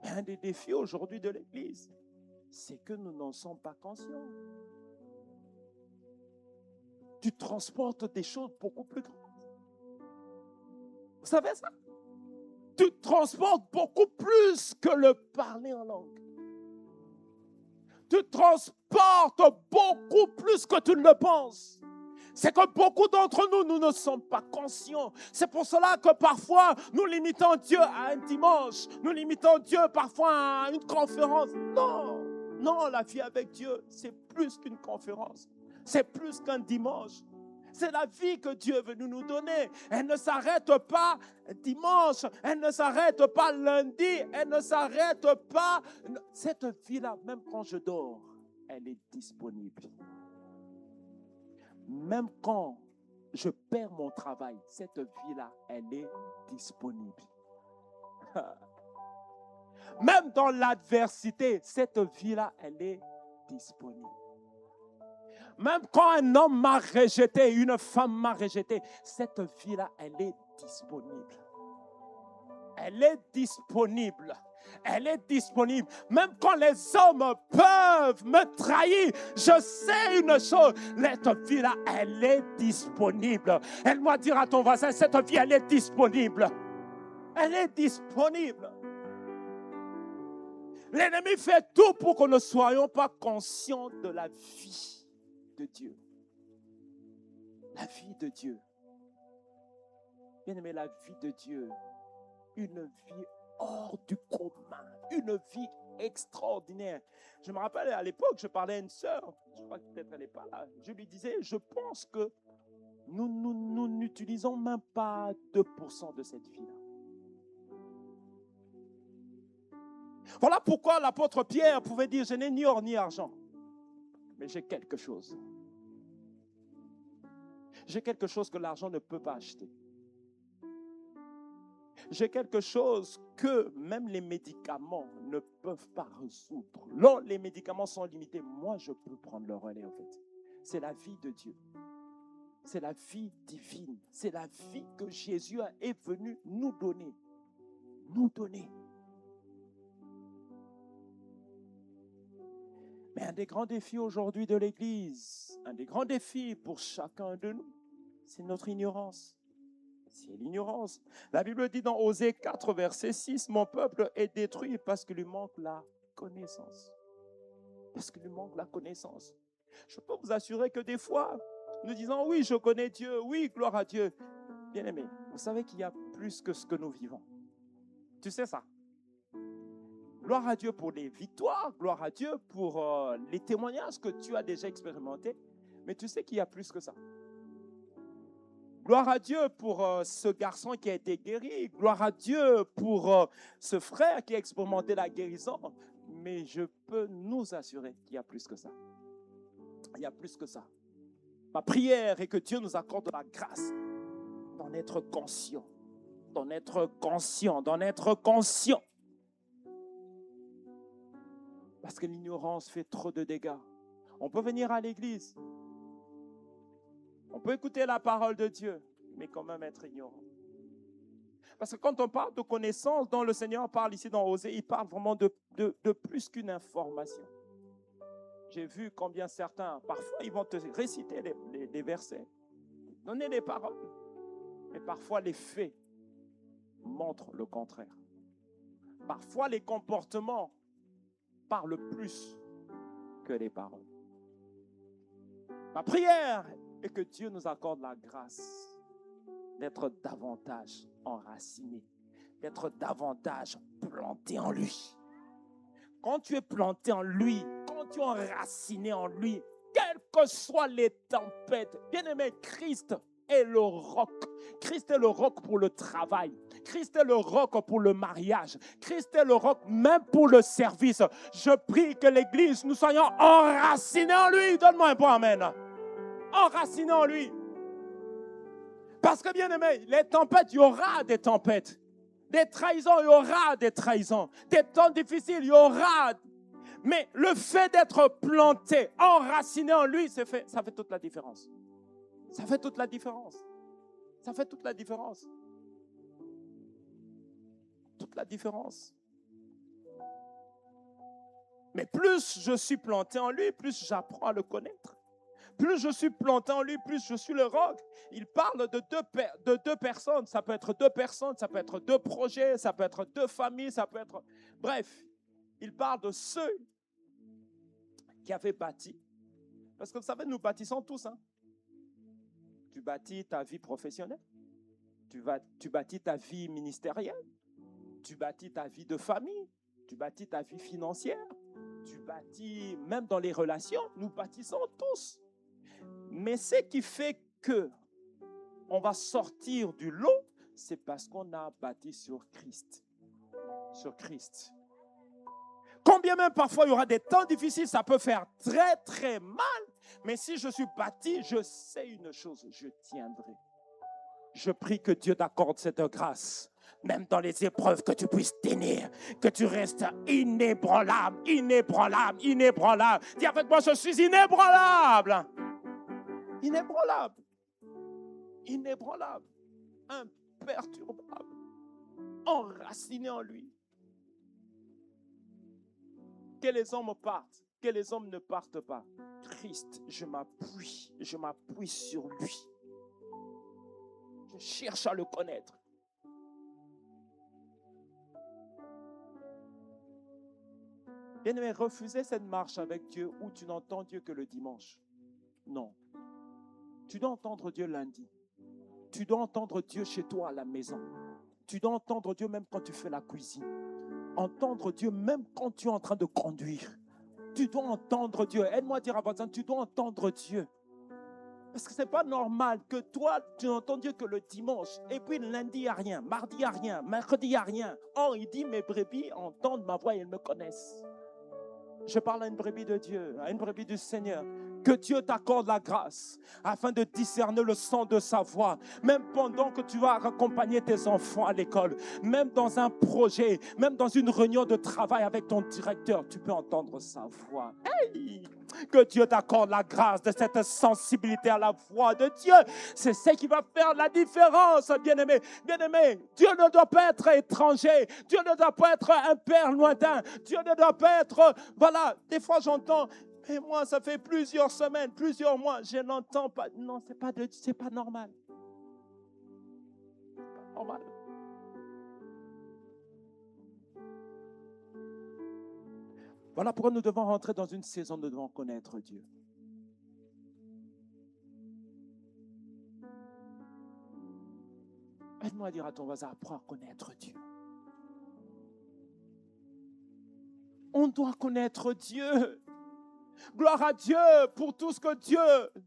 Un des défis aujourd'hui de l'Église, c'est que nous n'en sommes pas conscients. Tu transportes des choses beaucoup plus grandes. Vous savez ça? Tu transportes beaucoup plus que le parler en langue. Tu transportes beaucoup plus que tu ne le penses. C'est que beaucoup d'entre nous, nous ne sommes pas conscients. C'est pour cela que parfois, nous limitons Dieu à un dimanche. Nous limitons Dieu parfois à une conférence. Non, non, la vie avec Dieu, c'est plus qu'une conférence. C'est plus qu'un dimanche. C'est la vie que Dieu veut nous donner. Elle ne s'arrête pas dimanche. Elle ne s'arrête pas lundi. Elle ne s'arrête pas. Cette vie-là, même quand je dors, elle est disponible. Même quand je perds mon travail, cette vie-là, elle est disponible. Même dans l'adversité, cette vie-là, elle est disponible. Même quand un homme m'a rejeté, une femme m'a rejeté, cette vie-là, elle est disponible. Elle est disponible. Elle est disponible. Même quand les hommes peuvent me trahir, je sais une chose, cette vie-là, elle est disponible. Elle doit dire à ton voisin, cette vie, elle est disponible. Elle est disponible. L'ennemi fait tout pour que nous ne soyons pas conscients de la vie de Dieu. La vie de Dieu. Bien aimé, la vie de Dieu. Une vie hors du commun. Une vie extraordinaire. Je me rappelle à l'époque, je parlais à une sœur. Je crois que peut-être elle n'est pas là. Je lui disais, je pense que nous n'utilisons même pas 2% de cette vie-là. Voilà pourquoi l'apôtre Pierre pouvait dire, je n'ai ni or ni argent. mais j'ai quelque chose. J'ai quelque chose que l'argent ne peut pas acheter. J'ai quelque chose que même les médicaments ne peuvent pas résoudre. Là, les médicaments sont limités. Moi, je peux prendre le relais, en fait. C'est la vie de Dieu. C'est la vie divine. C'est la vie que Jésus est venu nous donner. Nous donner. Mais un des grands défis aujourd'hui de l'Église, un des grands défis pour chacun de nous, c'est notre ignorance. C'est l'ignorance. La Bible dit dans Osée 4, verset 6, « Mon peuple est détruit parce qu'il lui manque la connaissance. » Parce qu'il lui manque la connaissance. Je peux vous assurer que des fois, nous disons, oui, je connais Dieu, oui, gloire à Dieu. Bien-aimé, vous savez qu'il y a plus que ce que nous vivons. Tu sais ça? Gloire à Dieu pour les victoires, gloire à Dieu pour les témoignages que tu as déjà expérimentés. Mais tu sais qu'il y a plus que ça. Gloire à Dieu pour ce garçon qui a été guéri. Gloire à Dieu pour ce frère qui a expérimenté la guérison. Mais je peux nous assurer qu'il y a plus que ça. Il y a plus que ça. Ma prière est que Dieu nous accorde la grâce d'en être conscient. D'en être conscient. D'en être conscient. Parce que l'ignorance fait trop de dégâts. On peut venir à l'église. On peut écouter la parole de Dieu, mais quand même être ignorant. Parce que quand on parle de connaissance, dont le Seigneur parle ici dans Osée, il parle vraiment de plus qu'une information. J'ai vu combien certains, parfois, ils vont te réciter les versets, donner les paroles. Mais parfois, les faits montrent le contraire. Parfois, les comportements parlent plus que les paroles. Ma prière est que Dieu nous accorde la grâce d'être davantage enracinés, d'être davantage plantés en lui. Quand tu es planté en lui, quand tu es enraciné en lui, quelles que soient les tempêtes, bien-aimé, Christ est le roc. Christ est le roc pour le travail. Christ est le roc pour le mariage. Christ est le roc même pour le service. Je prie que l'Église, nous soyons enracinés en lui. Donne-moi un bon amen. Enracinés en lui. Parce que, bien aimé, les tempêtes, il y aura des tempêtes. Des trahisons, il y aura des trahisons. Des temps difficiles, il y aura. Mais le fait d'être planté, enraciné en lui, ça fait toute la différence. Ça fait toute la différence. Ça fait toute la différence. Toute la différence. Mais plus je suis planté en lui, plus j'apprends à le connaître. Plus je suis planté en lui, plus je suis le roc. Il parle de deux personnes. Ça peut être deux personnes, ça peut être deux projets, ça peut être deux familles, ça peut être... Bref, il parle de ceux qui avaient bâti. Parce que vous savez, nous bâtissons tous. Hein? Tu bâtis ta vie professionnelle. Tu bâtis ta vie ministérielle. Tu bâtis ta vie de famille. Tu bâtis ta vie financière. Tu bâtis, même dans les relations, nous bâtissons tous. Mais ce qui fait que on va sortir du lot, c'est parce qu'on a bâti sur Christ. Sur Christ. Combien même parfois il y aura des temps difficiles, ça peut faire très très mal. Mais si je suis bâti, je sais une chose, je tiendrai. Je prie que Dieu t'accorde cette grâce. Même dans les épreuves, que tu puisses tenir, que tu restes inébranlable, inébranlable, inébranlable. Dis avec moi, je suis inébranlable. Inébranlable. Inébranlable. Imperturbable. Enraciné en lui. Que les hommes partent, que les hommes ne partent pas. Christ, je m'appuie sur lui. Je cherche à le connaître. Bien-aimé, refusez cette marche avec Dieu où tu n'entends Dieu que le dimanche. Non. Tu dois entendre Dieu lundi. Tu dois entendre Dieu chez toi à la maison. Tu dois entendre Dieu même quand tu fais la cuisine. Entendre Dieu même quand tu es en train de conduire. Tu dois entendre Dieu. Aide-moi à dire à votre voisin, tu dois entendre Dieu. Parce que ce n'est pas normal que toi, tu n'entends Dieu que le dimanche. Et puis lundi, il n'y a rien. Mardi, il n'y a rien. Mercredi, il n'y a rien. Oh, il dit, mes brebis entendent ma voix et elles me connaissent. Je parle à une brebis de Dieu, à une brebis du Seigneur. Que Dieu t'accorde la grâce afin de discerner le son de sa voix. Même pendant que tu vas accompagner tes enfants à l'école, même dans un projet, même dans une réunion de travail avec ton directeur, tu peux entendre sa voix. Hey! Que Dieu t'accorde la grâce de cette sensibilité à la voix de Dieu. C'est ce qui va faire la différence, bien-aimé. Bien-aimé, Dieu ne doit pas être étranger. Dieu ne doit pas être un père lointain. Dieu ne doit pas être... Voilà, des fois j'entends... Et moi, ça fait plusieurs semaines, plusieurs mois, je n'entends pas. Non, c'est pas normal. C'est pas normal. Voilà pourquoi nous devons rentrer dans une saison, nous devons connaître Dieu. Aide-moi à dire à ton voisin, apprends à connaître Dieu. On doit connaître Dieu. Gloire à Dieu pour tout ce que Dieu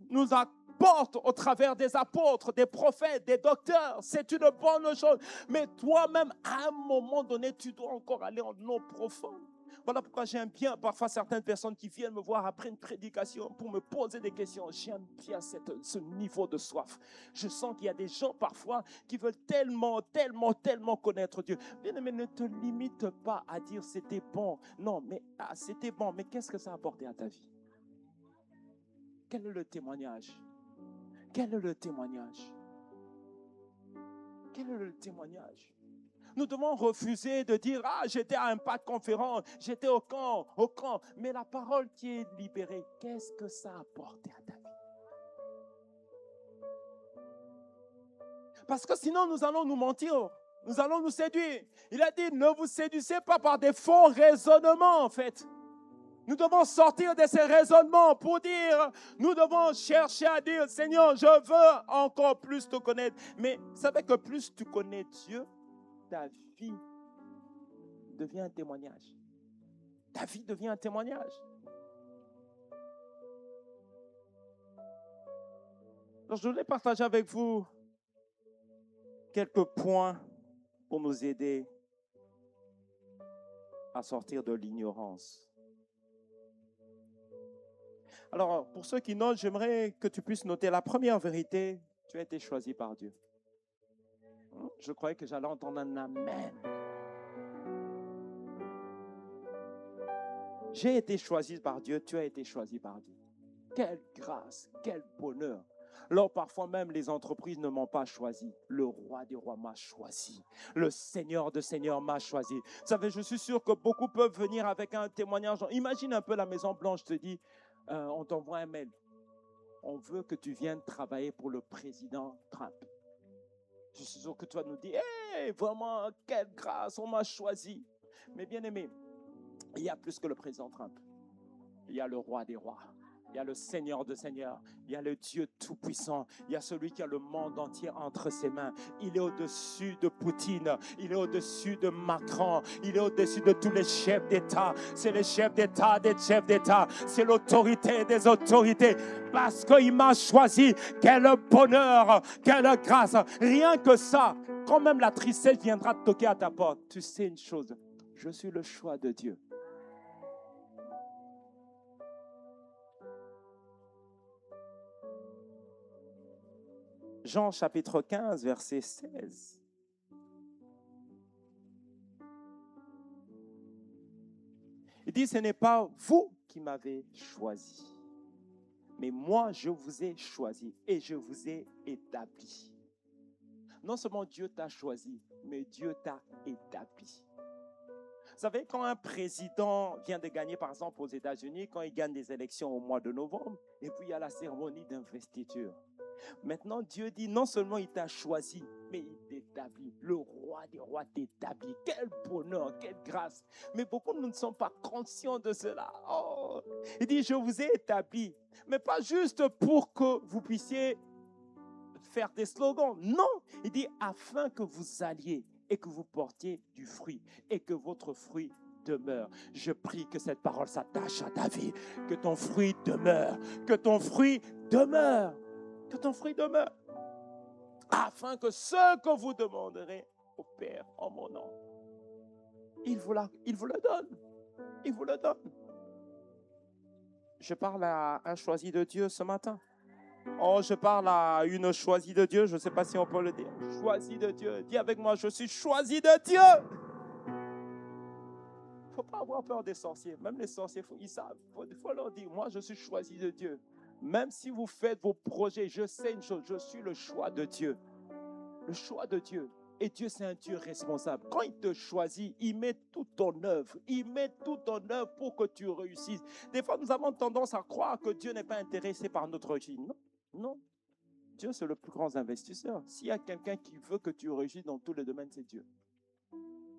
nous apporte au travers des apôtres, des prophètes, des docteurs. C'est une bonne chose. Mais toi-même, à un moment donné, tu dois encore aller en eau profonde. Voilà pourquoi j'aime bien parfois certaines personnes qui viennent me voir après une prédication pour me poser des questions. J'aime bien ce niveau de soif. Je sens qu'il y a des gens parfois qui veulent tellement connaître Dieu. Bien-aimé, ne te limite pas à dire c'était bon. Non, mais c'était bon, mais qu'est-ce que ça a apporté à ta vie? Quel est le témoignage? Quel est le témoignage? Quel est le témoignage? Nous devons refuser de dire, j'étais à Impact Conférence, j'étais au camp. Mais la parole qui est libérée, qu'est-ce que ça a apporté à ta vie? Parce que sinon, nous allons nous mentir. Nous allons nous séduire. Il a dit, ne vous séduisez pas par des faux raisonnements, en fait. Nous devons sortir de ces raisonnements pour dire, nous devons chercher à dire, Seigneur, je veux encore plus te connaître. Mais vous savez que plus tu connais Dieu, ta vie devient un témoignage. Ta vie devient un témoignage. Alors, je voulais partager avec vous quelques points pour nous aider à sortir de l'ignorance. Alors, pour ceux qui notent, j'aimerais que tu puisses noter la première vérité. Tu as été choisi par Dieu. Je croyais que j'allais entendre un amen. J'ai été choisi par Dieu, tu as été choisi par Dieu. Quelle grâce, quel bonheur. Alors parfois même les entreprises ne m'ont pas choisi. Le roi des rois m'a choisi. Le Seigneur de Seigneurs m'a choisi. Vous savez, je suis sûr que beaucoup peuvent venir avec un témoignage. Imagine un peu la Maison Blanche te dit, on t'envoie un mail. On veut que tu viennes travailler pour le président Trump. Je suis sûr que tu vas nous dire, hey, vraiment, quelle grâce, on m'a choisi. Mais bien aimé, il y a plus que le président Trump. Il y a le roi des rois. Il y a le Seigneur de Seigneurs. Il y a le Dieu Tout-Puissant. Il y a celui qui a le monde entier entre ses mains. Il est au-dessus de Poutine. Il est au-dessus de Macron. Il est au-dessus de tous les chefs d'État. C'est le chef d'État des chefs d'État. C'est l'autorité des autorités. Parce qu'il m'a choisi. Quel bonheur, quelle grâce. Rien que ça, quand même la tristesse viendra toquer à ta porte, tu sais une chose. Je suis le choix de Dieu. Jean chapitre 15, verset 16. Il dit, ce n'est pas vous qui m'avez choisi, mais moi je vous ai choisi et je vous ai établi. Non seulement Dieu t'a choisi, mais Dieu t'a établi. Vous savez, quand un président vient de gagner, par exemple aux États-Unis, quand il gagne des élections au mois de novembre, et puis il y a la cérémonie d'investiture. Maintenant, Dieu dit, non seulement il t'a choisi, mais il t'établit. Le roi des rois t'établit. Quel bonheur, quelle grâce. Mais beaucoup ne sont pas conscients de cela. Oh, il dit, je vous ai établi. Mais pas juste pour que vous puissiez faire des slogans. Non, il dit, afin que vous alliez et que vous portiez du fruit et que votre fruit demeure. Je prie que cette parole s'attache à ta vie. Que ton fruit demeure. Que ton fruit demeure. Que ton fruit demeure, afin que ce que vous demanderez au Père en mon nom, il vous le donne. Il vous le donne. Je parle à un choisi de Dieu ce matin. Oh, je parle à une choisie de Dieu. Je ne sais pas si on peut le dire. Choisie de Dieu. Dis avec moi, je suis choisi de Dieu. Il ne faut pas avoir peur des sorciers. Même les sorciers, ils savent. Il faut leur dire, moi, je suis choisi de Dieu. Même si vous faites vos projets, je sais une chose, je suis le choix de Dieu. Le choix de Dieu. Et Dieu, c'est un Dieu responsable. Quand il te choisit, il met tout en œuvre. Il met tout en œuvre pour que tu réussisses. Des fois, nous avons tendance à croire que Dieu n'est pas intéressé par notre réussite. Non, non. Dieu, c'est le plus grand investisseur. S'il y a quelqu'un qui veut que tu réussisses dans tous les domaines, c'est Dieu.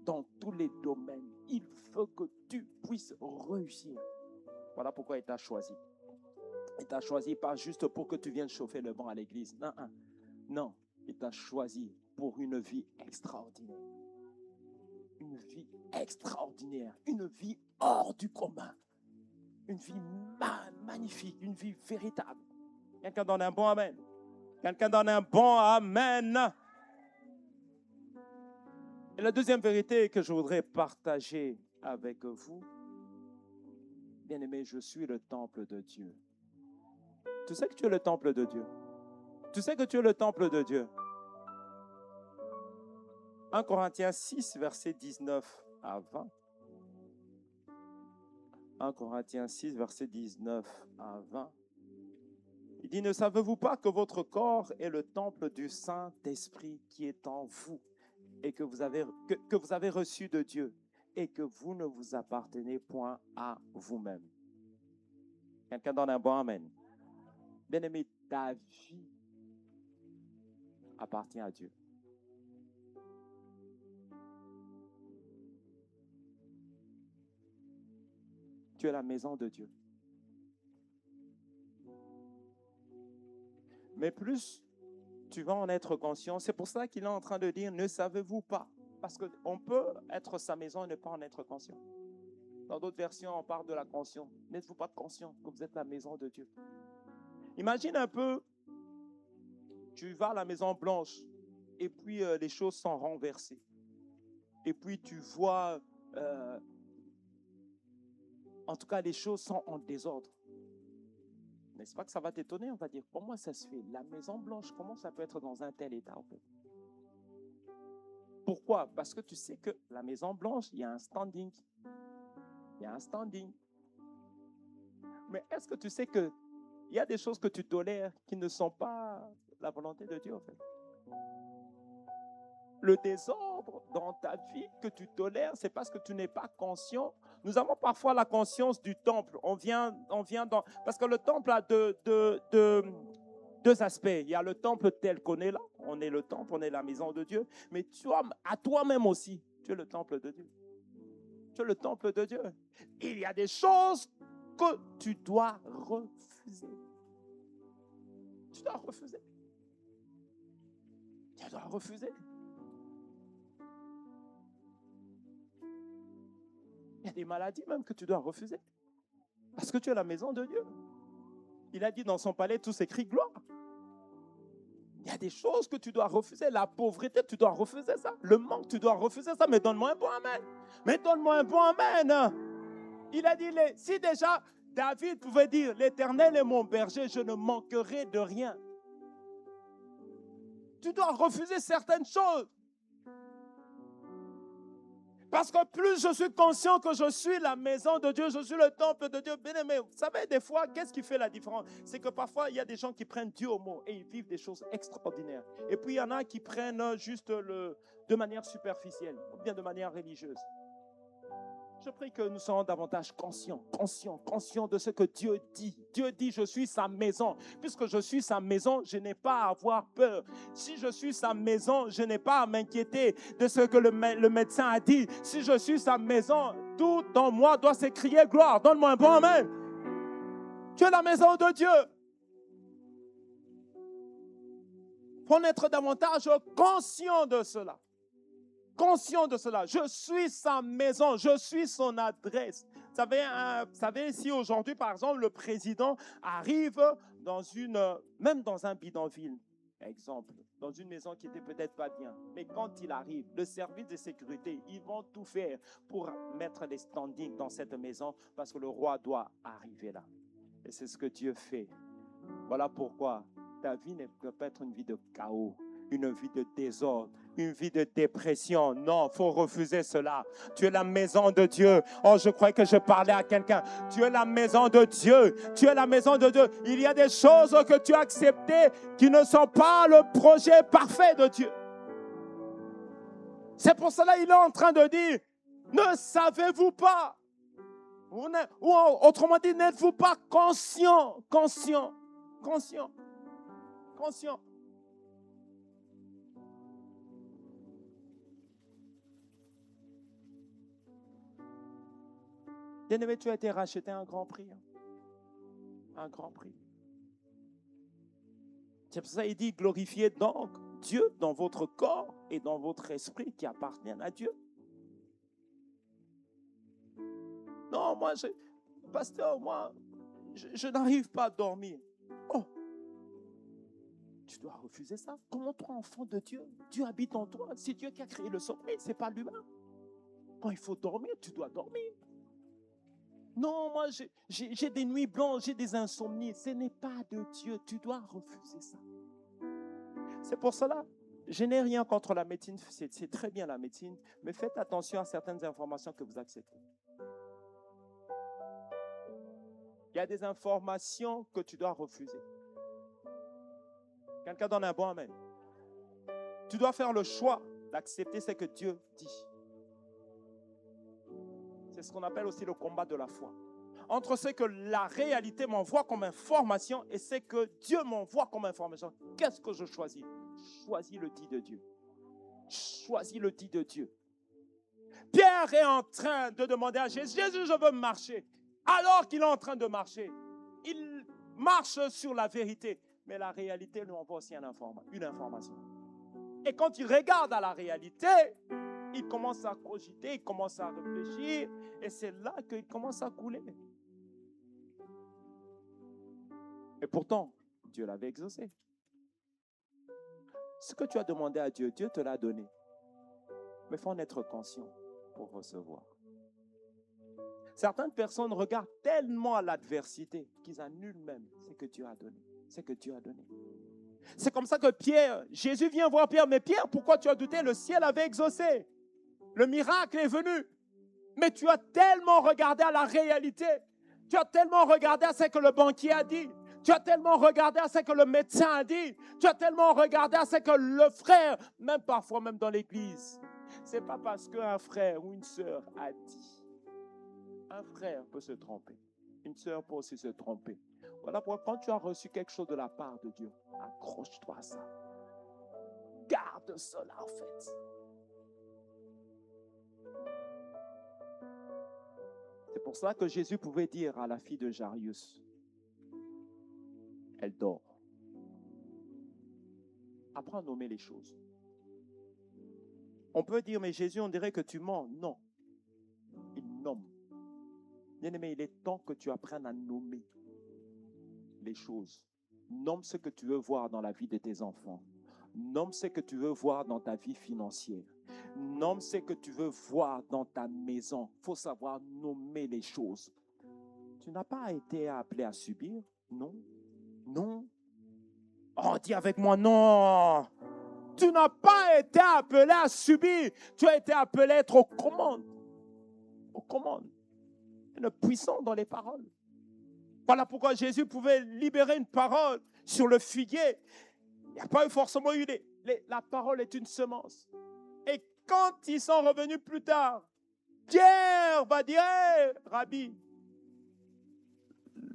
Dans tous les domaines, il veut que tu puisses réussir. Voilà pourquoi il t'a choisi. Il t'a choisi pas juste pour que tu viennes chauffer le banc à l'église. Non, non. Il t'a choisi pour une vie extraordinaire. Une vie extraordinaire. Une vie hors du commun. Une vie magnifique. Une vie véritable. Quelqu'un donne un bon amen. Quelqu'un donne un bon amen. Et la deuxième vérité que je voudrais partager avec vous, bien-aimé, je suis le temple de Dieu. Tu sais que tu es le temple de Dieu. Tu sais que tu es le temple de Dieu. 1 Corinthiens 6, versets 19 à 20. 1 Corinthiens 6, versets 19 à 20. Il dit, ne savez-vous pas que votre corps est le temple du Saint-Esprit qui est en vous et que vous avez reçu de Dieu et que vous ne vous appartenez point à vous-même. Quelqu'un donne un bon amen. Bien-aimé, ta vie appartient à Dieu. Tu es la maison de Dieu. Mais plus tu vas en être conscient, c'est pour ça qu'il est en train de dire, ne savez-vous pas? Parce qu'on peut être sa maison et ne pas en être conscient. Dans d'autres versions, on parle de la conscience. N'êtes-vous pas conscient que vous êtes la maison de Dieu? Imagine un peu, tu vas à la Maison Blanche et puis les choses sont renversées. Et puis tu vois, en tout cas les choses sont en désordre. N'est-ce pas que ça va t'étonner? On va dire, comment ça se fait? La Maison Blanche, comment ça peut être dans un tel état en fait? Pourquoi? Parce que tu sais que la Maison Blanche, il y a un standing. Il y a un standing. Mais est-ce que tu sais qu'il y a des choses que tu tolères qui ne sont pas la volonté de Dieu en fait? Le désordre dans ta vie que tu tolères, c'est parce que tu n'es pas conscient. Nous avons parfois la conscience du temple. On vient dans... Parce que le temple a deux aspects. Il y a le temple tel qu'on est là. On est le temple, on est la maison de Dieu. Mais à toi-même aussi, tu es le temple de Dieu. Tu es le temple de Dieu. Il y a des choses que tu dois refuser. Tu dois refuser. Tu dois refuser. Il y a des maladies même que tu dois refuser. Parce que tu es la maison de Dieu. Il a dit dans son palais, tout s'écrit gloire. Il y a des choses que tu dois refuser. La pauvreté, tu dois refuser ça. Le manque, tu dois refuser ça. Mais donne-moi un bon amen. Mais donne-moi un bon amen. Il a dit, si déjà David pouvait dire, l'Éternel est mon berger, je ne manquerai de rien. Tu dois refuser certaines choses. Parce que plus je suis conscient que je suis la maison de Dieu, je suis le temple de Dieu, bien-aimé. Vous savez, des fois, qu'est-ce qui fait la différence? C'est que parfois, il y a des gens qui prennent Dieu au mot et ils vivent des choses extraordinaires. Et puis, il y en a qui prennent juste de manière superficielle ou bien de manière religieuse. Je prie que nous soyons davantage conscients de ce que Dieu dit. Dieu dit, je suis sa maison. Puisque je suis sa maison, je n'ai pas à avoir peur. Si je suis sa maison, je n'ai pas à m'inquiéter de ce que le médecin a dit. Si je suis sa maison, tout en moi doit s'écrier gloire. Donne-moi un bon amen. Tu es la maison de Dieu. Pour être davantage conscient de cela. Conscient de cela, je suis sa maison, je suis son adresse. Vous savez, si aujourd'hui, par exemple, le président arrive même dans un bidonville, exemple, dans une maison qui n'était peut-être pas bien, mais quand il arrive, le service de sécurité, ils vont tout faire pour mettre des standings dans cette maison parce que le roi doit arriver là. Et c'est ce que Dieu fait. Voilà pourquoi ta vie ne peut pas être une vie de chaos, une vie de désordre, une vie de dépression. Non, il faut refuser cela. Tu es la maison de Dieu. Oh, je crois que je parlais à quelqu'un. Tu es la maison de Dieu. Tu es la maison de Dieu. Il y a des choses que tu as acceptées qui ne sont pas le projet parfait de Dieu. C'est pour cela qu'il est en train de dire, ne savez-vous pas? Ou autrement dit, n'êtes-vous pas conscient? Bien-aimé, tu as été racheté à un grand prix. Un grand prix. C'est pour ça qu'il dit, glorifiez donc Dieu dans votre corps et dans votre esprit qui appartiennent à Dieu. Non, pasteur, je n'arrive pas à dormir. Oh, tu dois refuser ça. Comment toi, enfant de Dieu, Dieu habite en toi. C'est Dieu qui a créé le sommeil, ce n'est pas l'humain. Quand il faut dormir, tu dois dormir. Non, moi, j'ai des nuits blanches, j'ai des insomnies. Ce n'est pas de Dieu. Tu dois refuser ça. C'est pour cela, je n'ai rien contre la médecine. C'est très bien la médecine. Mais faites attention à certaines informations que vous acceptez. Il y a des informations que tu dois refuser. Quelqu'un donne un bon amen. Tu dois faire le choix d'accepter ce que Dieu dit. C'est ce qu'on appelle aussi le combat de la foi. Entre ce que la réalité m'envoie comme information et ce que Dieu m'envoie comme information, qu'est-ce que je choisis? Choisis le dit de Dieu. Choisis le dit de Dieu. Pierre est en train de demander à Jésus, Jésus, je veux marcher. Alors qu'il est en train de marcher, il marche sur la vérité. Mais la réalité lui envoie aussi une information. Et quand il regarde à la réalité, il commence à cogiter, il commence à réfléchir. Et c'est là qu'il commence à couler. Et pourtant, Dieu l'avait exaucé. Ce que tu as demandé à Dieu, Dieu te l'a donné. Mais il faut en être conscient pour recevoir. Certaines personnes regardent tellement à l'adversité qu'ils annulent même ce que Dieu a donné. Ce que Dieu a donné. C'est comme ça que Jésus vient voir Pierre. Mais Pierre, pourquoi tu as douté? Le ciel avait exaucé. Le miracle est venu. Mais tu as tellement regardé à la réalité. Tu as tellement regardé à ce que le banquier a dit. Tu as tellement regardé à ce que le médecin a dit. Tu as tellement regardé à ce que le frère, même parfois même dans l'église. Ce n'est pas parce qu'un frère ou une sœur a dit. Un frère peut se tromper. Une sœur peut aussi se tromper. Voilà pourquoi quand tu as reçu quelque chose de la part de Dieu, accroche-toi à ça. Garde cela en fait. C'est pour ça que Jésus pouvait dire à la fille de Jairus, elle dort. Apprends à nommer les choses. On peut dire, mais Jésus, on dirait que tu mens. Non. Il nomme. Bien-aimé, il est temps que tu apprennes à nommer les choses. Nomme ce que tu veux voir dans la vie de tes enfants. Nomme ce que tu veux voir dans ta vie financière. Nomme ce que tu veux voir dans ta maison. Il faut savoir nommer les choses. Tu n'as pas été appelé à subir, non? Non. Oh, dis avec moi, non. Tu n'as pas été appelé à subir. Tu as été appelé à être aux commandes. Aux commandes. Le puissant dans les paroles. Voilà pourquoi Jésus pouvait libérer une parole sur le figuier. Il n'y a pas forcément eu la parole est une semence. Et quand ils sont revenus plus tard, Pierre va dire, hey, Rabbi,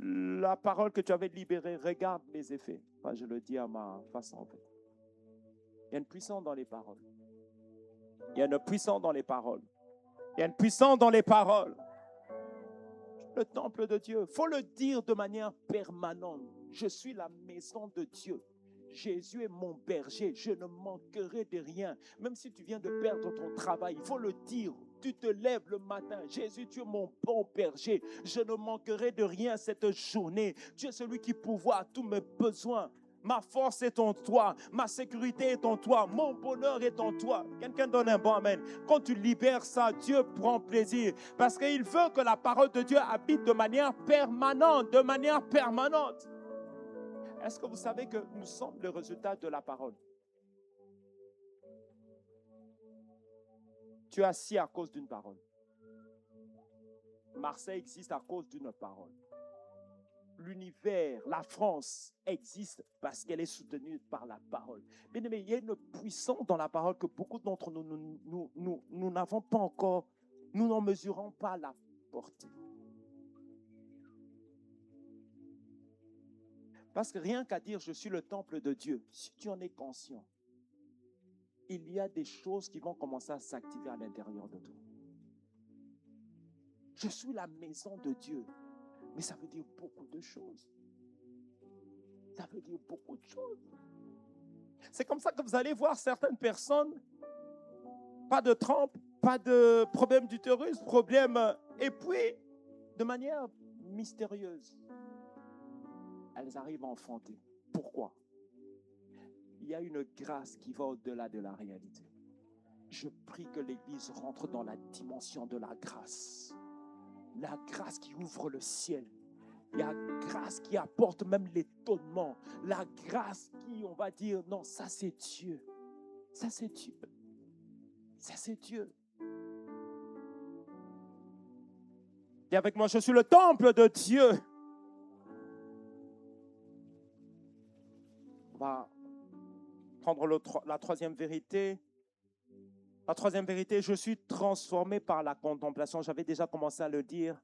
la parole que tu avais libérée, regarde les effets. Enfin, je le dis à ma façon en fait. Il y a une puissance dans les paroles. Il y a une puissance dans les paroles. Il y a une puissance dans les paroles. Le temple de Dieu, il faut le dire de manière permanente. Je suis la maison de Dieu. Jésus est mon berger. Je ne manquerai de rien. Même si tu viens de perdre ton travail, il faut le dire. Tu te lèves le matin. Jésus, tu es mon bon berger. Je ne manquerai de rien cette journée. Tu es celui qui pourvoit à tous mes besoins. Ma force est en toi. Ma sécurité est en toi. Mon bonheur est en toi. Quelqu'un donne un bon amen. Quand tu libères ça, Dieu prend plaisir. Parce qu'il veut que la parole de Dieu habite de manière permanente. De manière permanente. Est-ce que vous savez que nous sommes le résultat de la parole? Tu es assis à cause d'une parole. Marseille existe à cause d'une parole. L'univers, la France existe parce qu'elle est soutenue par la parole. Bien aimé, il y a une puissance dans la parole que beaucoup d'entre nous n'avons pas encore, nous n'en mesurons pas la portée. Parce que rien qu'à dire je suis le temple de Dieu, si tu en es conscient, il y a des choses qui vont commencer à s'activer à l'intérieur de toi. Je suis la maison de Dieu. Mais ça veut dire beaucoup de choses. Ça veut dire beaucoup de choses. C'est comme ça que vous allez voir certaines personnes, pas de trempe, pas de problème d'utérus, problème, et puis, de manière mystérieuse, elles arrivent à enfanter. Pourquoi? Il y a une grâce qui va au-delà de la réalité. Je prie que l'Église rentre dans la dimension de la grâce. La grâce qui ouvre le ciel. La grâce qui apporte même l'étonnement. La grâce qui, on va dire, non, ça c'est Dieu. Ça c'est Dieu. Ça c'est Dieu. Dis avec moi, je suis le temple de Dieu. On va prendre la troisième vérité. La troisième vérité, je suis transformé par la contemplation. J'avais déjà commencé à le dire.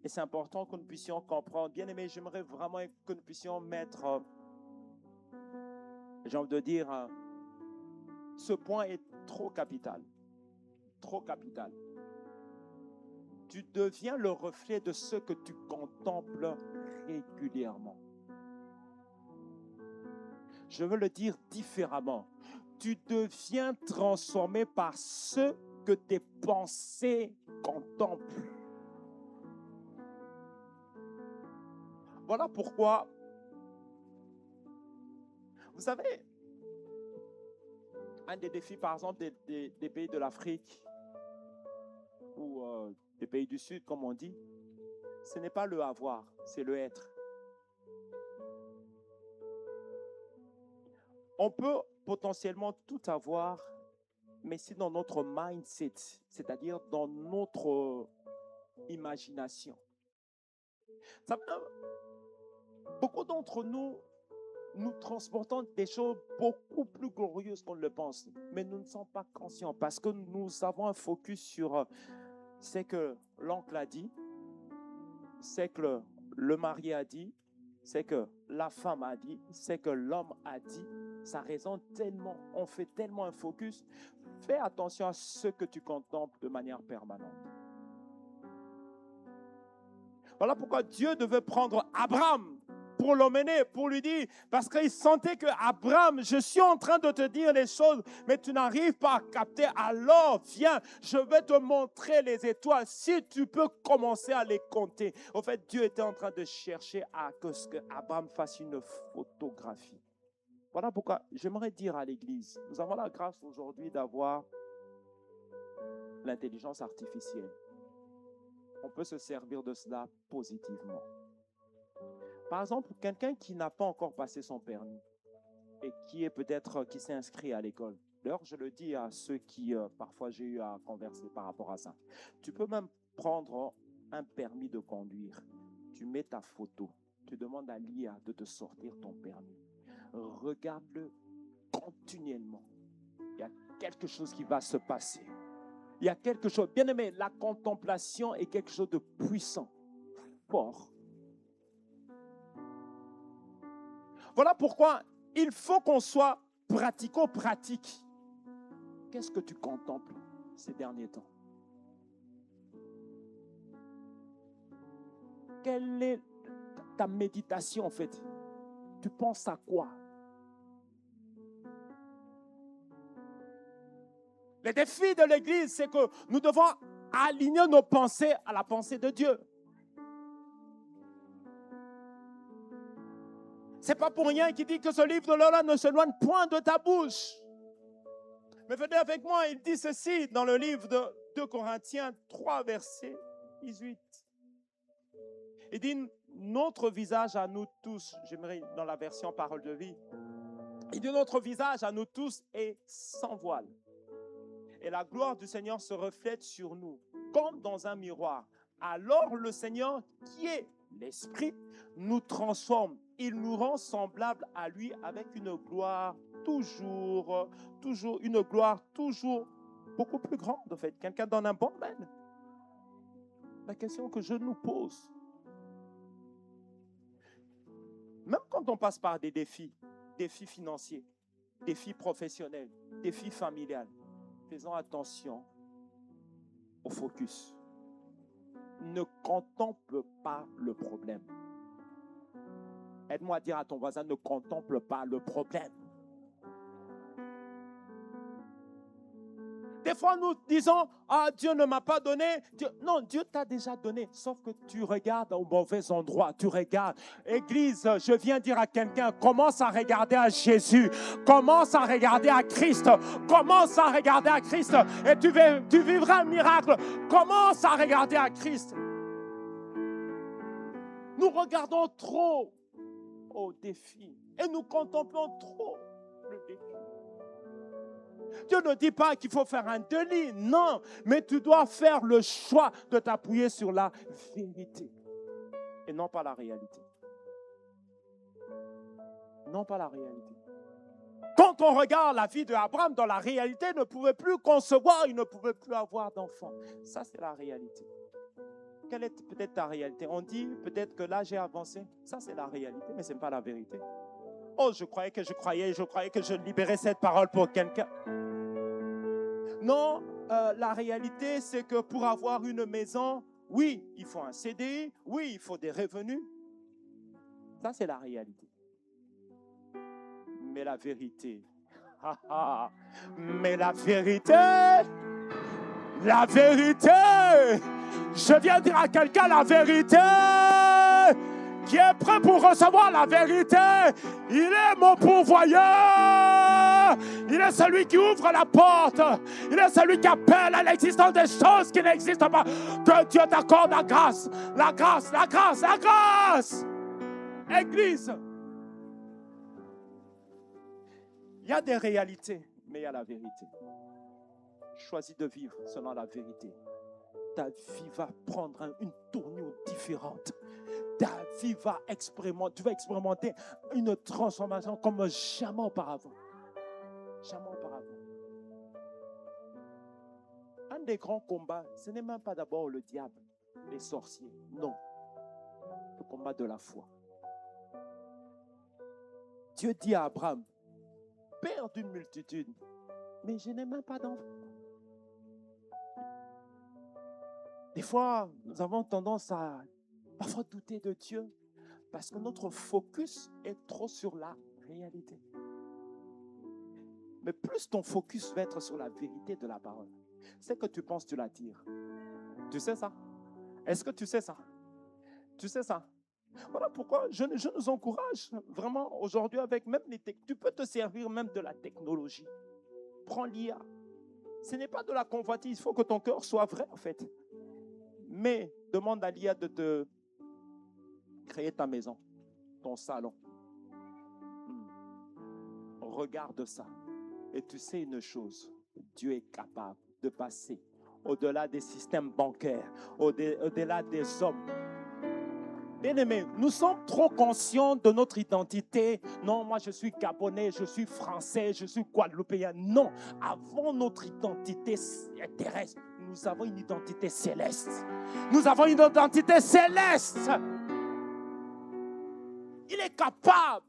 Et c'est important que nous puissions comprendre. Bien aimé, j'aimerais vraiment que nous puissions mettre, j'ai envie de dire, ce point est trop capital. Trop capital. Tu deviens le reflet de ce que tu contemples régulièrement. Je veux le dire différemment. Tu deviens transformé par ce que tes pensées contemplent. Voilà pourquoi, vous savez, un des défis, par exemple, des pays de l'Afrique ou des pays du Sud, comme on dit, ce n'est pas le avoir, c'est le être. On peut potentiellement tout avoir, mais si dans notre mindset, c'est-à-dire dans notre imagination. Beaucoup d'entre nous, nous transportons des choses beaucoup plus glorieuses qu'on le pense, mais nous ne sommes pas conscients parce que nous avons un focus sur ce que l'oncle a dit, ce que le mari a dit, ce que la femme a dit, ce que l'homme a dit. Ça résonne tellement, on fait tellement un focus. Fais attention à ce que tu contemples de manière permanente. Voilà pourquoi Dieu devait prendre Abraham pour l'emmener, pour lui dire, parce qu'il sentait que Abraham, je suis en train de te dire les choses, mais tu n'arrives pas à capter. Alors, viens, je vais te montrer les étoiles. Si tu peux commencer à les compter. En fait, Dieu était en train de chercher à ce que Abraham fasse une photographie. Voilà pourquoi j'aimerais dire à l'Église, nous avons la grâce aujourd'hui d'avoir l'intelligence artificielle. On peut se servir de cela positivement. Par exemple, quelqu'un qui n'a pas encore passé son permis et qui est peut-être qui s'est inscrit à l'école. D'ailleurs, je le dis à ceux qui parfois j'ai eu à converser par rapport à ça. Tu peux même prendre un permis de conduire. Tu mets ta photo. Tu demandes à l'IA de te sortir ton permis. Regarde-le continuellement. Il y a quelque chose qui va se passer. Il y a quelque chose. Bien aimé, la contemplation est quelque chose de puissant, fort. Voilà pourquoi il faut qu'on soit pratico-pratique. Qu'est-ce que tu contemples ces derniers temps? Quelle est ta méditation en fait? Tu penses à quoi? Le défi de l'Église, c'est que nous devons aligner nos pensées à la pensée de Dieu. C'est pas pour rien qu'il dit que ce livre de la loi ne s'éloigne point de ta bouche. Mais venez avec moi, il dit ceci dans le livre de 2 Corinthiens 3, verset 18. Il dit, notre visage à nous tous, j'aimerais dans la version Parole de vie, il dit, notre visage à nous tous est sans voile. Et la gloire du Seigneur se reflète sur nous, comme dans un miroir. Alors le Seigneur, qui est l'Esprit, nous transforme. Il nous rend semblables à lui avec une gloire toujours beaucoup plus grande, en fait. Quelqu'un donne un bon amen. La question que je nous pose, même quand on passe par des défis financiers, défis professionnels, défis familiales, faisons attention au focus. Ne contemple pas le problème. Aide-moi à dire à ton voisin, ne contemple pas le problème. Des fois, nous disons, ah, Dieu ne m'a pas donné. Non, Dieu t'a déjà donné, sauf que tu regardes au mauvais endroit. Tu regardes. Église, je viens dire à quelqu'un, commence à regarder à Jésus. Commence à regarder à Christ. Commence à regarder à Christ et tu vivras un miracle. Commence à regarder à Christ. Nous regardons trop au défi et nous contemplons trop le défi. Dieu ne dit pas qu'il faut faire un délit, non, mais tu dois faire le choix de t'appuyer sur la vérité et non pas la réalité. Non pas la réalité. Quand on regarde la vie d'Abraham, dans la réalité, il ne pouvait plus concevoir, il ne pouvait plus avoir d'enfant. Ça, c'est la réalité. Quelle est peut-être ta réalité? On dit peut-être que là, j'ai avancé. Ça, c'est la réalité, mais ce n'est pas la vérité. Oh, je croyais que je libérais cette parole pour quelqu'un. Non, la réalité, c'est que pour avoir une maison, oui, il faut un CDI, oui, il faut des revenus. Ça, c'est la réalité. Mais la vérité, mais la vérité, je viens dire à quelqu'un la vérité, qui est prêt pour recevoir la vérité. Il est mon pourvoyeur. Il est celui qui ouvre la porte. Il est celui qui appelle à l'existence des choses qui n'existent pas. Que Dieu t'accorde la grâce. La grâce, la grâce, la grâce. Église. Il y a des réalités, mais il y a la vérité. Choisis de vivre selon la vérité. Ta vie va prendre une tournure différente. Ta vie va expérimenter une transformation comme jamais auparavant. Jamais auparavant. Un des grands combats, ce n'est même pas d'abord le diable, les sorciers. Non. Le combat de la foi. Dieu dit à Abraham, père d'une multitude, mais je n'ai même pas d'enfant. Des fois, nous avons tendance à parfois douter de Dieu parce que notre focus est trop sur la réalité. Mais plus ton focus va être sur la vérité de la parole, c'est que tu penses, tu la tires. Tu sais ça? Est-ce que tu sais ça? Tu sais ça? Voilà pourquoi je nous encourage vraiment aujourd'hui avec même les technologies. Tu peux te servir même de la technologie. Prends l'IA. Ce n'est pas de la convoitise. Il faut que ton cœur soit vrai en fait. Mais demande à l'IA de te créer ta maison, ton salon. Regarde ça. Et tu sais une chose, Dieu est capable de passer au-delà des systèmes bancaires, au-delà des hommes. Bien-aimés, nous sommes trop conscients de notre identité. Non, moi je suis Gabonais, je suis Français, je suis Guadeloupéen. Non, avant notre identité terrestre, nous avons une identité céleste. Nous avons une identité céleste. Il est capable.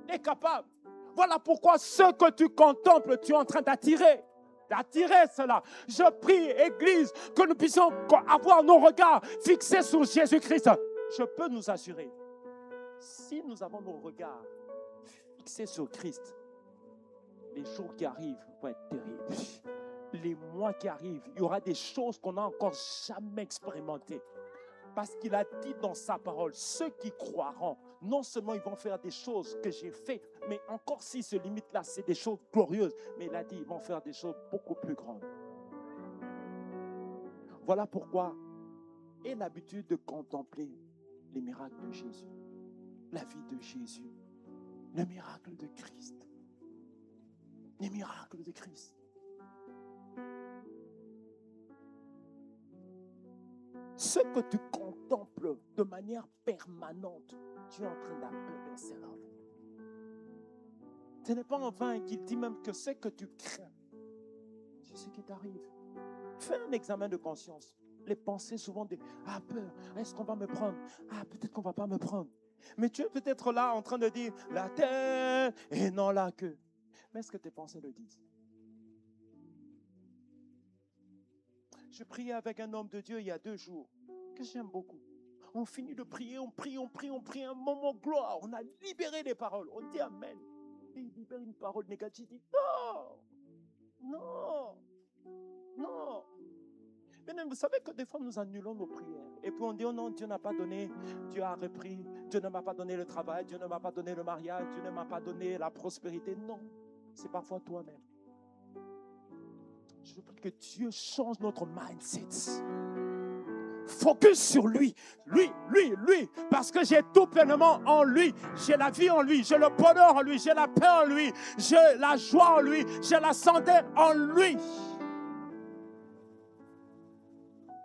Il est capable. Voilà pourquoi ce que tu contemples, tu es en train d'attirer cela. Je prie, Église, que nous puissions avoir nos regards fixés sur Jésus-Christ. Je peux nous assurer, si nous avons nos regards fixés sur Christ, les jours qui arrivent vont être terribles. Les mois qui arrivent, il y aura des choses qu'on n'a encore jamais expérimentées. Parce qu'il a dit dans sa parole, ceux qui croiront, non seulement ils vont faire des choses que j'ai faites, mais encore s'ils se limitent là, c'est des choses glorieuses. Mais il a dit, ils vont faire des choses beaucoup plus grandes. Voilà pourquoi aie l'habitude de contempler les miracles de Jésus, la vie de Jésus, le miracle de Christ. Les miracles de Christ. Ce que tu contemples de manière permanente, tu es en train d'appeler cela. Ce n'est pas en vain qu'il dit même que ce que tu crains, c'est ce qui t'arrive. Fais un examen de conscience. Les pensées souvent de peur, est-ce qu'on va me prendre? Peut-être qu'on ne va pas me prendre. Mais tu es peut-être là en train de dire la terre et non la queue. Mais est-ce que tes pensées le disent? Je priais avec un homme de Dieu il y a 2 jours, que j'aime beaucoup. On finit de prier, on prie, un moment gloire. On a libéré les paroles. On dit Amen. Et il libère une parole négative. Il dit non. Mais vous savez que des fois nous annulons nos prières. Et puis on dit, oh non, Dieu n'a pas donné, Dieu a repris, Dieu ne m'a pas donné le travail, Dieu ne m'a pas donné le mariage, Dieu ne m'a pas donné la prospérité. Non, c'est parfois toi-même. Je prie que Dieu change notre mindset. Focus sur lui, parce que j'ai tout pleinement en lui. J'ai la vie en lui, j'ai le bonheur en lui, j'ai la paix en lui, j'ai la joie en lui, j'ai la santé en lui.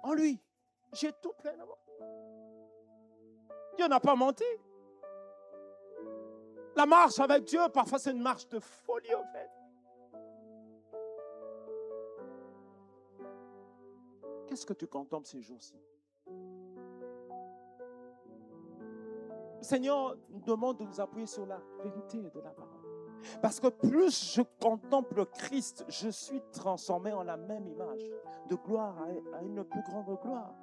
En lui, j'ai tout pleinement. Dieu n'a pas menti. La marche avec Dieu, parfois c'est une marche de folie en fait. Qu'est-ce que tu contemples ces jours-ci? Le Seigneur nous demande de nous appuyer sur la vérité de la parole. Parce que plus je contemple Christ, je suis transformé en la même image, de gloire à une plus grande gloire.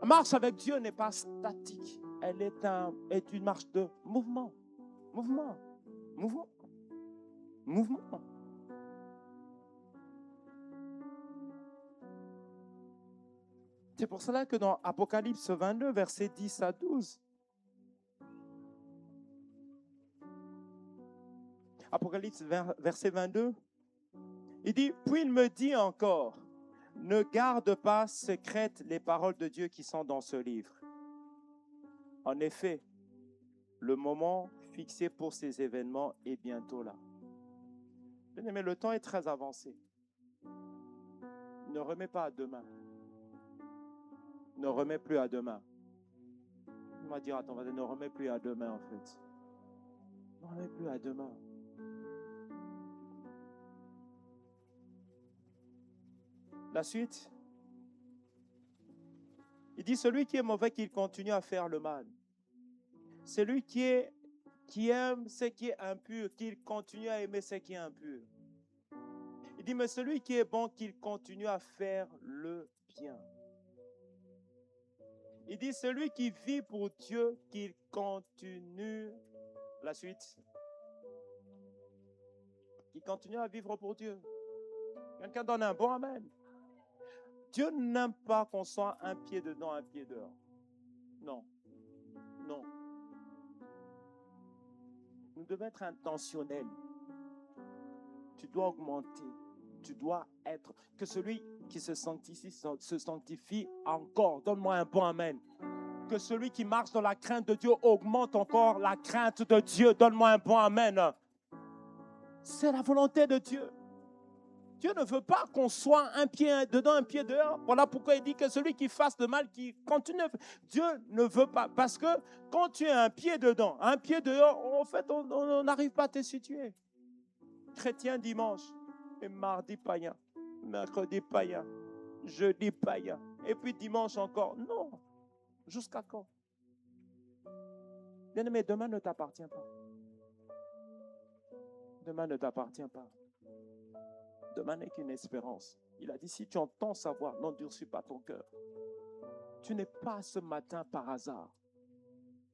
La marche avec Dieu n'est pas statique, elle est une marche de mouvement. C'est pour cela que dans Apocalypse 22, versets 10 à 12, Apocalypse verset 22, il dit, puis il me dit encore, ne garde pas secrètes les paroles de Dieu qui sont dans ce livre. En effet, le moment fixé pour ces événements est bientôt là. Mais le temps est très avancé. Ne remets pas à demain. Ne remets plus à demain. On va dire, attends, ne remets plus à demain en fait. Ne remets plus à demain. La suite, il dit, celui qui est mauvais, qu'il continue à faire le mal. Celui qui aime ce qui est impur, qu'il continue à aimer ce qui est impur. Il dit, mais celui qui est bon, qu'il continue à faire le bien. Il dit, celui qui vit pour Dieu, qu'il continue, la suite, qu'il continue à vivre pour Dieu. Quelqu'un donne un bon amen. Dieu n'aime pas qu'on soit un pied dedans, un pied dehors. Non. Nous devons être intentionnels. Tu dois augmenter. Tu dois être. Que celui qui se sanctifie encore. Donne-moi un bon amen. Que celui qui marche dans la crainte de Dieu augmente encore la crainte de Dieu. Donne-moi un bon amen. C'est la volonté de Dieu. Dieu ne veut pas qu'on soit un pied dedans, un pied dehors. Voilà pourquoi il dit que celui qui fasse le mal, qui continue. Dieu ne veut pas. Parce que quand tu es un pied dedans, un pied dehors, en fait, on n'arrive pas à te situer. Chrétien dimanche, et mardi païen, mercredi païen, jeudi païen, et puis dimanche encore. Non. Jusqu'à quand? Bien-aimé, demain ne t'appartient pas. Demain ne t'appartient pas. Demain n'est qu'une espérance. Il a dit, si tu entends sa voix, n'endurcis pas ton cœur. Tu n'es pas ce matin par hasard.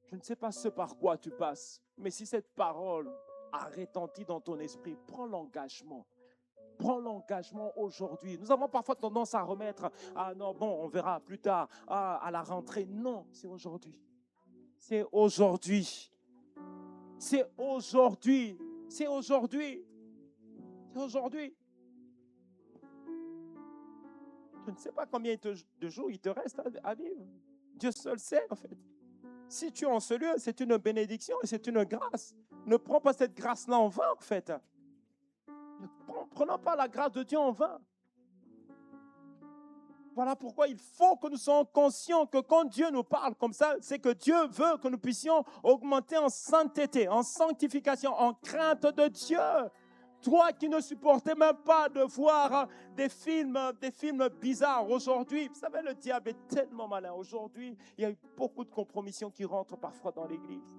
Je ne sais pas ce par quoi tu passes, mais si cette parole a retenti dans ton esprit, prends l'engagement Prends l'engagement aujourd'hui. Nous avons parfois tendance à remettre, ah non, bon, on verra plus tard, ah, à la rentrée. Non, c'est aujourd'hui. C'est aujourd'hui. C'est aujourd'hui. C'est aujourd'hui. C'est aujourd'hui. Je ne sais pas combien de jours il te reste à vivre. Dieu seul sait, en fait. Si tu es en ce lieu, c'est une bénédiction et c'est une grâce. Ne prends pas cette grâce-là en vain, en fait. Ne prenons pas la grâce de Dieu en vain. Voilà pourquoi il faut que nous soyons conscients que quand Dieu nous parle comme ça, c'est que Dieu veut que nous puissions augmenter en sainteté, en sanctification, en crainte de Dieu. Toi qui ne supportais même pas de voir des films bizarres aujourd'hui. Vous savez, le diable est tellement malin. Aujourd'hui, il y a eu beaucoup de compromissions qui rentrent parfois dans l'église.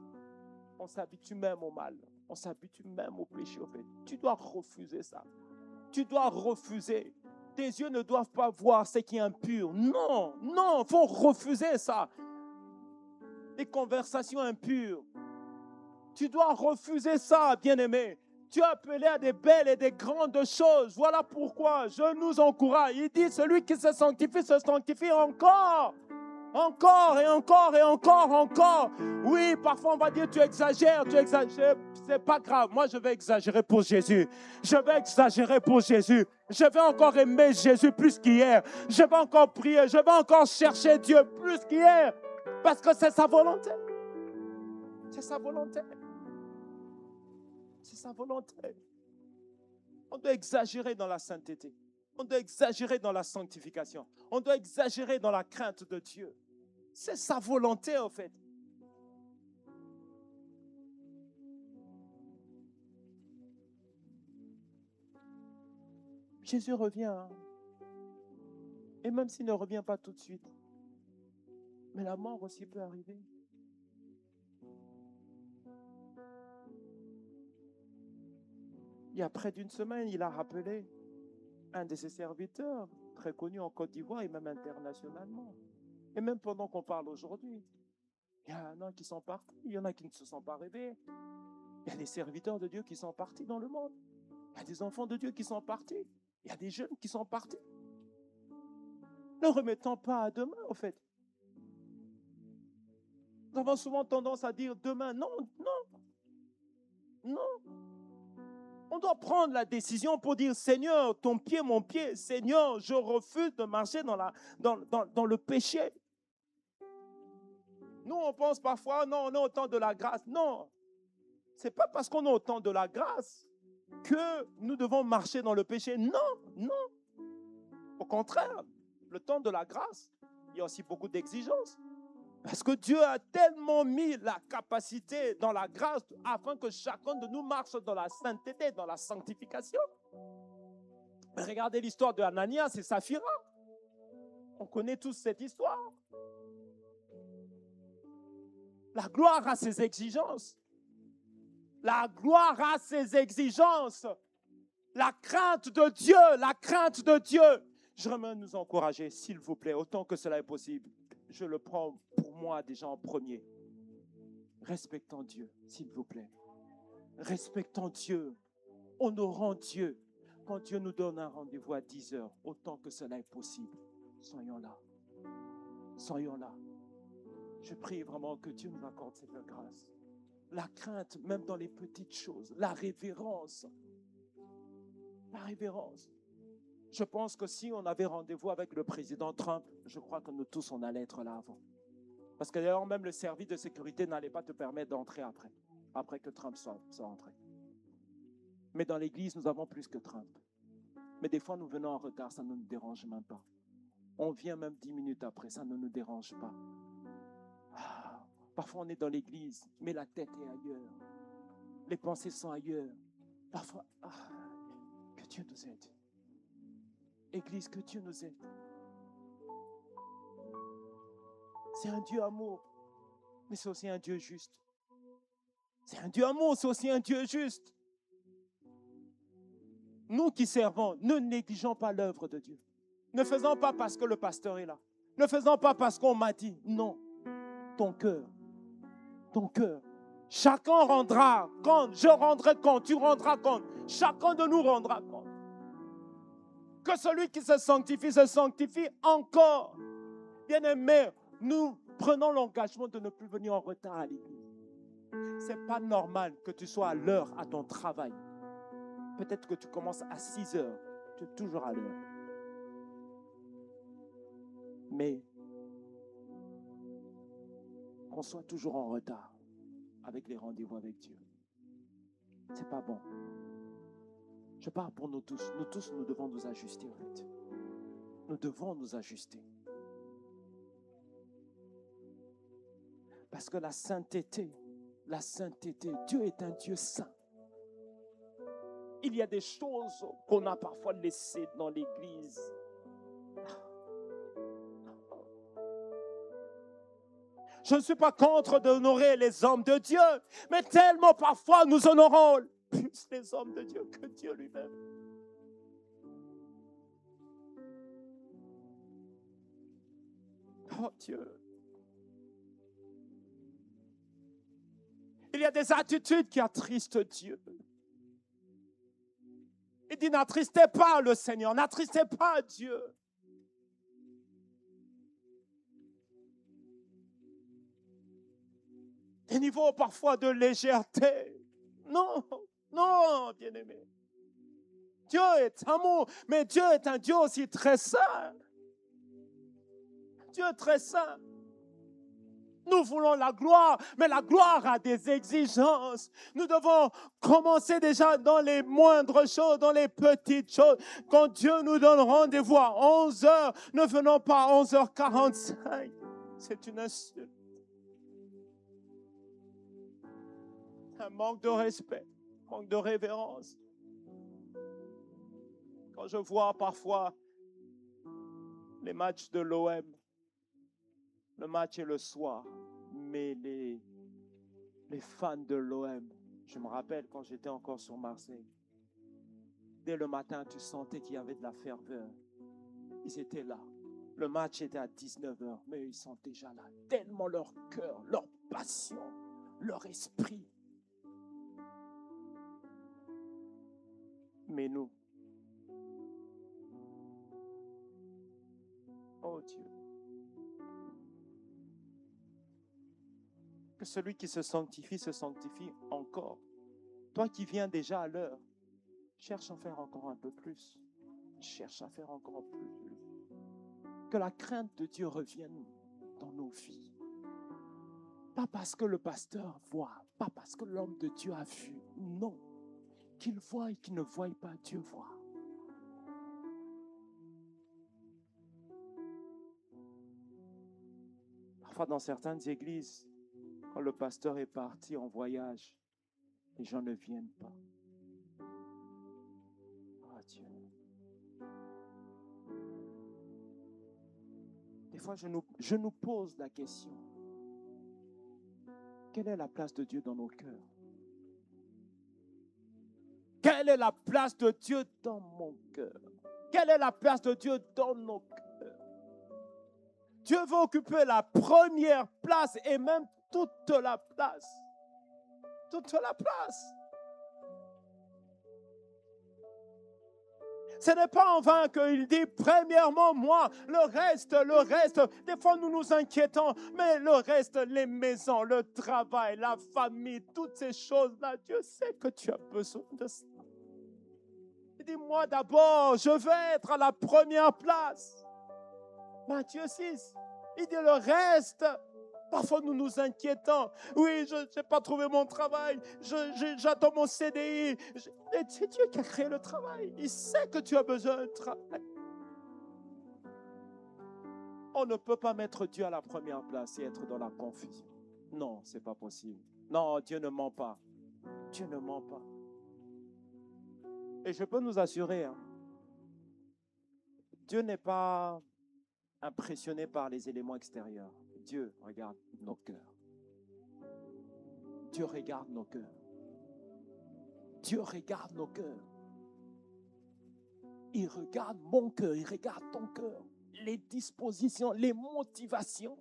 On s'habitue même au mal. On s'habitue même au péché. En fait. Tu dois refuser ça. Tu dois refuser. Tes yeux ne doivent pas voir ce qui est impur. Non, non, il faut refuser ça. Les conversations impures. Tu dois refuser ça, bien-aimé. Tu es appelé à des belles et des grandes choses. Voilà pourquoi je nous encourage. Il dit, celui qui se sanctifie encore. Encore et encore et encore, encore. Oui, parfois on va dire, tu exagères. C'est pas grave. Moi, je vais exagérer pour Jésus. Je vais exagérer pour Jésus. Je vais encore aimer Jésus plus qu'hier. Je vais encore prier. Je vais encore chercher Dieu plus qu'hier. Parce que c'est sa volonté. C'est sa volonté. C'est sa volonté. On doit exagérer dans la sainteté. On doit exagérer dans la sanctification. On doit exagérer dans la crainte de Dieu. C'est sa volonté, en fait. Jésus revient. Hein. Et même s'il ne revient pas tout de suite, mais la mort aussi peut arriver. Il y a près d'une semaine, il a rappelé un de ses serviteurs, très connu en Côte d'Ivoire et même internationalement. Et même pendant qu'on parle aujourd'hui, il y en a qui sont partis, il y en a qui ne se sont pas réveillés. Il y a des serviteurs de Dieu qui sont partis dans le monde. Il y a des enfants de Dieu qui sont partis. Il y a des jeunes qui sont partis. Ne remettons pas à demain, en fait. Nous avons souvent tendance à dire demain. Non, non, non. On doit prendre la décision pour dire, Seigneur, ton pied, mon pied. Seigneur, je refuse de marcher dans le péché. Nous, on pense parfois, non, on est au temps de la grâce. Non, ce n'est pas parce qu'on est au temps de la grâce que nous devons marcher dans le péché. Non, non. Au contraire, le temps de la grâce, il y a aussi beaucoup d'exigences. Parce que Dieu a tellement mis la capacité dans la grâce afin que chacun de nous marche dans la sainteté, dans la sanctification. Regardez l'histoire de Ananias et Saphira. On connaît tous cette histoire. La gloire a ses exigences. La gloire a ses exigences. La crainte de Dieu, la crainte de Dieu. Je remets nous encourager, s'il vous plaît, autant que cela est possible. Je le prends pour moi déjà en premier. Respectons Dieu, s'il vous plaît. Respectons Dieu. Honorons Dieu. Quand Dieu nous donne un rendez-vous à 10 heures, autant que cela est possible, soyons là. Soyons là. Je prie vraiment que Dieu nous accorde cette grâce. La crainte, même dans les petites choses. La révérence. La révérence. Je pense que si on avait rendez-vous avec le président Trump, je crois que nous tous, on allait être là avant. Parce que d'ailleurs, même le service de sécurité n'allait pas te permettre d'entrer après que Trump soit entré. Mais dans l'église, nous avons plus que Trump. Mais des fois, nous venons en retard, ça ne nous dérange même pas. On vient même 10 minutes après, ça ne nous dérange pas. Parfois, on est dans l'église, mais la tête est ailleurs. Les pensées sont ailleurs. Parfois, que Dieu nous aide. Église, que Dieu nous aide. C'est un Dieu amour, mais c'est aussi un Dieu juste. C'est un Dieu amour, c'est aussi un Dieu juste. Nous qui servons, ne négligeons pas l'œuvre de Dieu. Ne faisons pas parce que le pasteur est là. Ne faisons pas parce qu'on m'a dit. Non, ton cœur. Ton cœur. Chacun rendra compte. Je rendrai compte. Tu rendras compte. Chacun de nous rendra compte. Que celui qui se sanctifie encore. Bien-aimés, nous prenons l'engagement de ne plus venir en retard à l'église. Ce n'est pas normal que tu sois à l'heure à ton travail. Peut-être que tu commences à 6 heures. Tu es toujours à l'heure. Mais qu'on soit toujours en retard avec les rendez-vous avec Dieu. Ce n'est pas bon. Je parle pour nous tous. Nous tous, nous devons nous ajuster en fait. Nous devons nous ajuster. Parce que la sainteté, Dieu est un Dieu saint. Il y a des choses qu'on a parfois laissées dans l'église. Je ne suis pas contre d'honorer les hommes de Dieu, mais tellement parfois nous honorons plus les hommes de Dieu que Dieu lui-même. Oh Dieu. Il y a des attitudes qui attristent Dieu. Il dit, n'attristez pas le Seigneur, n'attristez pas Dieu. Des niveaux parfois de légèreté. Non, non, bien-aimé. Dieu est amour, mais Dieu est un Dieu aussi très saint. Dieu est très saint. Nous voulons la gloire, mais la gloire a des exigences. Nous devons commencer déjà dans les moindres choses, dans les petites choses. Quand Dieu nous donne rendez-vous à 11h, ne venons pas à 11h45. C'est une insulte. Un manque de respect, manque de révérence. Quand je vois parfois les matchs de l'OM, le match est le soir, mais les fans de l'OM, je me rappelle quand j'étais encore sur Marseille, dès le matin, tu sentais qu'il y avait de la ferveur. Ils étaient là. Le match était à 19h, mais ils sont déjà là. Tellement leur cœur, leur passion, leur esprit. Mais nous, oh Dieu, que celui qui se sanctifie encore. Toi qui viens déjà à l'heure, cherche à faire encore un peu plus. Cherche à faire encore plus. Que la crainte de Dieu revienne dans nos vies. Pas parce que le pasteur voit, pas parce que l'homme de Dieu a vu. Non. Qu'il voie et qu'il ne voie pas, Dieu voit. Parfois dans certaines églises, quand le pasteur est parti en voyage, les gens ne viennent pas. Oh Dieu. Des fois, je nous pose la question. Quelle est la place de Dieu dans nos cœurs? Quelle est la place de Dieu dans mon cœur? Quelle est la place de Dieu dans nos cœurs? Dieu veut occuper la première place et même toute la place. Toute la place. Ce n'est pas en vain qu'il dit, premièrement, moi, le reste. Des fois, nous nous inquiétons, mais le reste, les maisons, le travail, la famille, toutes ces choses-là, Dieu sait que tu as besoin de ça. Il dit, moi d'abord, je veux être à la première place. Matthieu 6, il dit le reste. Parfois, nous nous inquiétons. Oui, je n'ai pas trouvé mon travail. J'attends mon CDI. C'est Dieu qui a créé le travail. Il sait que tu as besoin de travail. On ne peut pas mettre Dieu à la première place et être dans la confusion. Non, ce n'est pas possible. Non, Dieu ne ment pas. Dieu ne ment pas. Et je peux nous assurer, Dieu n'est pas impressionné par les éléments extérieurs. Dieu regarde nos cœurs. Dieu regarde nos cœurs. Dieu regarde nos cœurs. Il regarde mon cœur, il regarde ton cœur. Les dispositions, les motivations.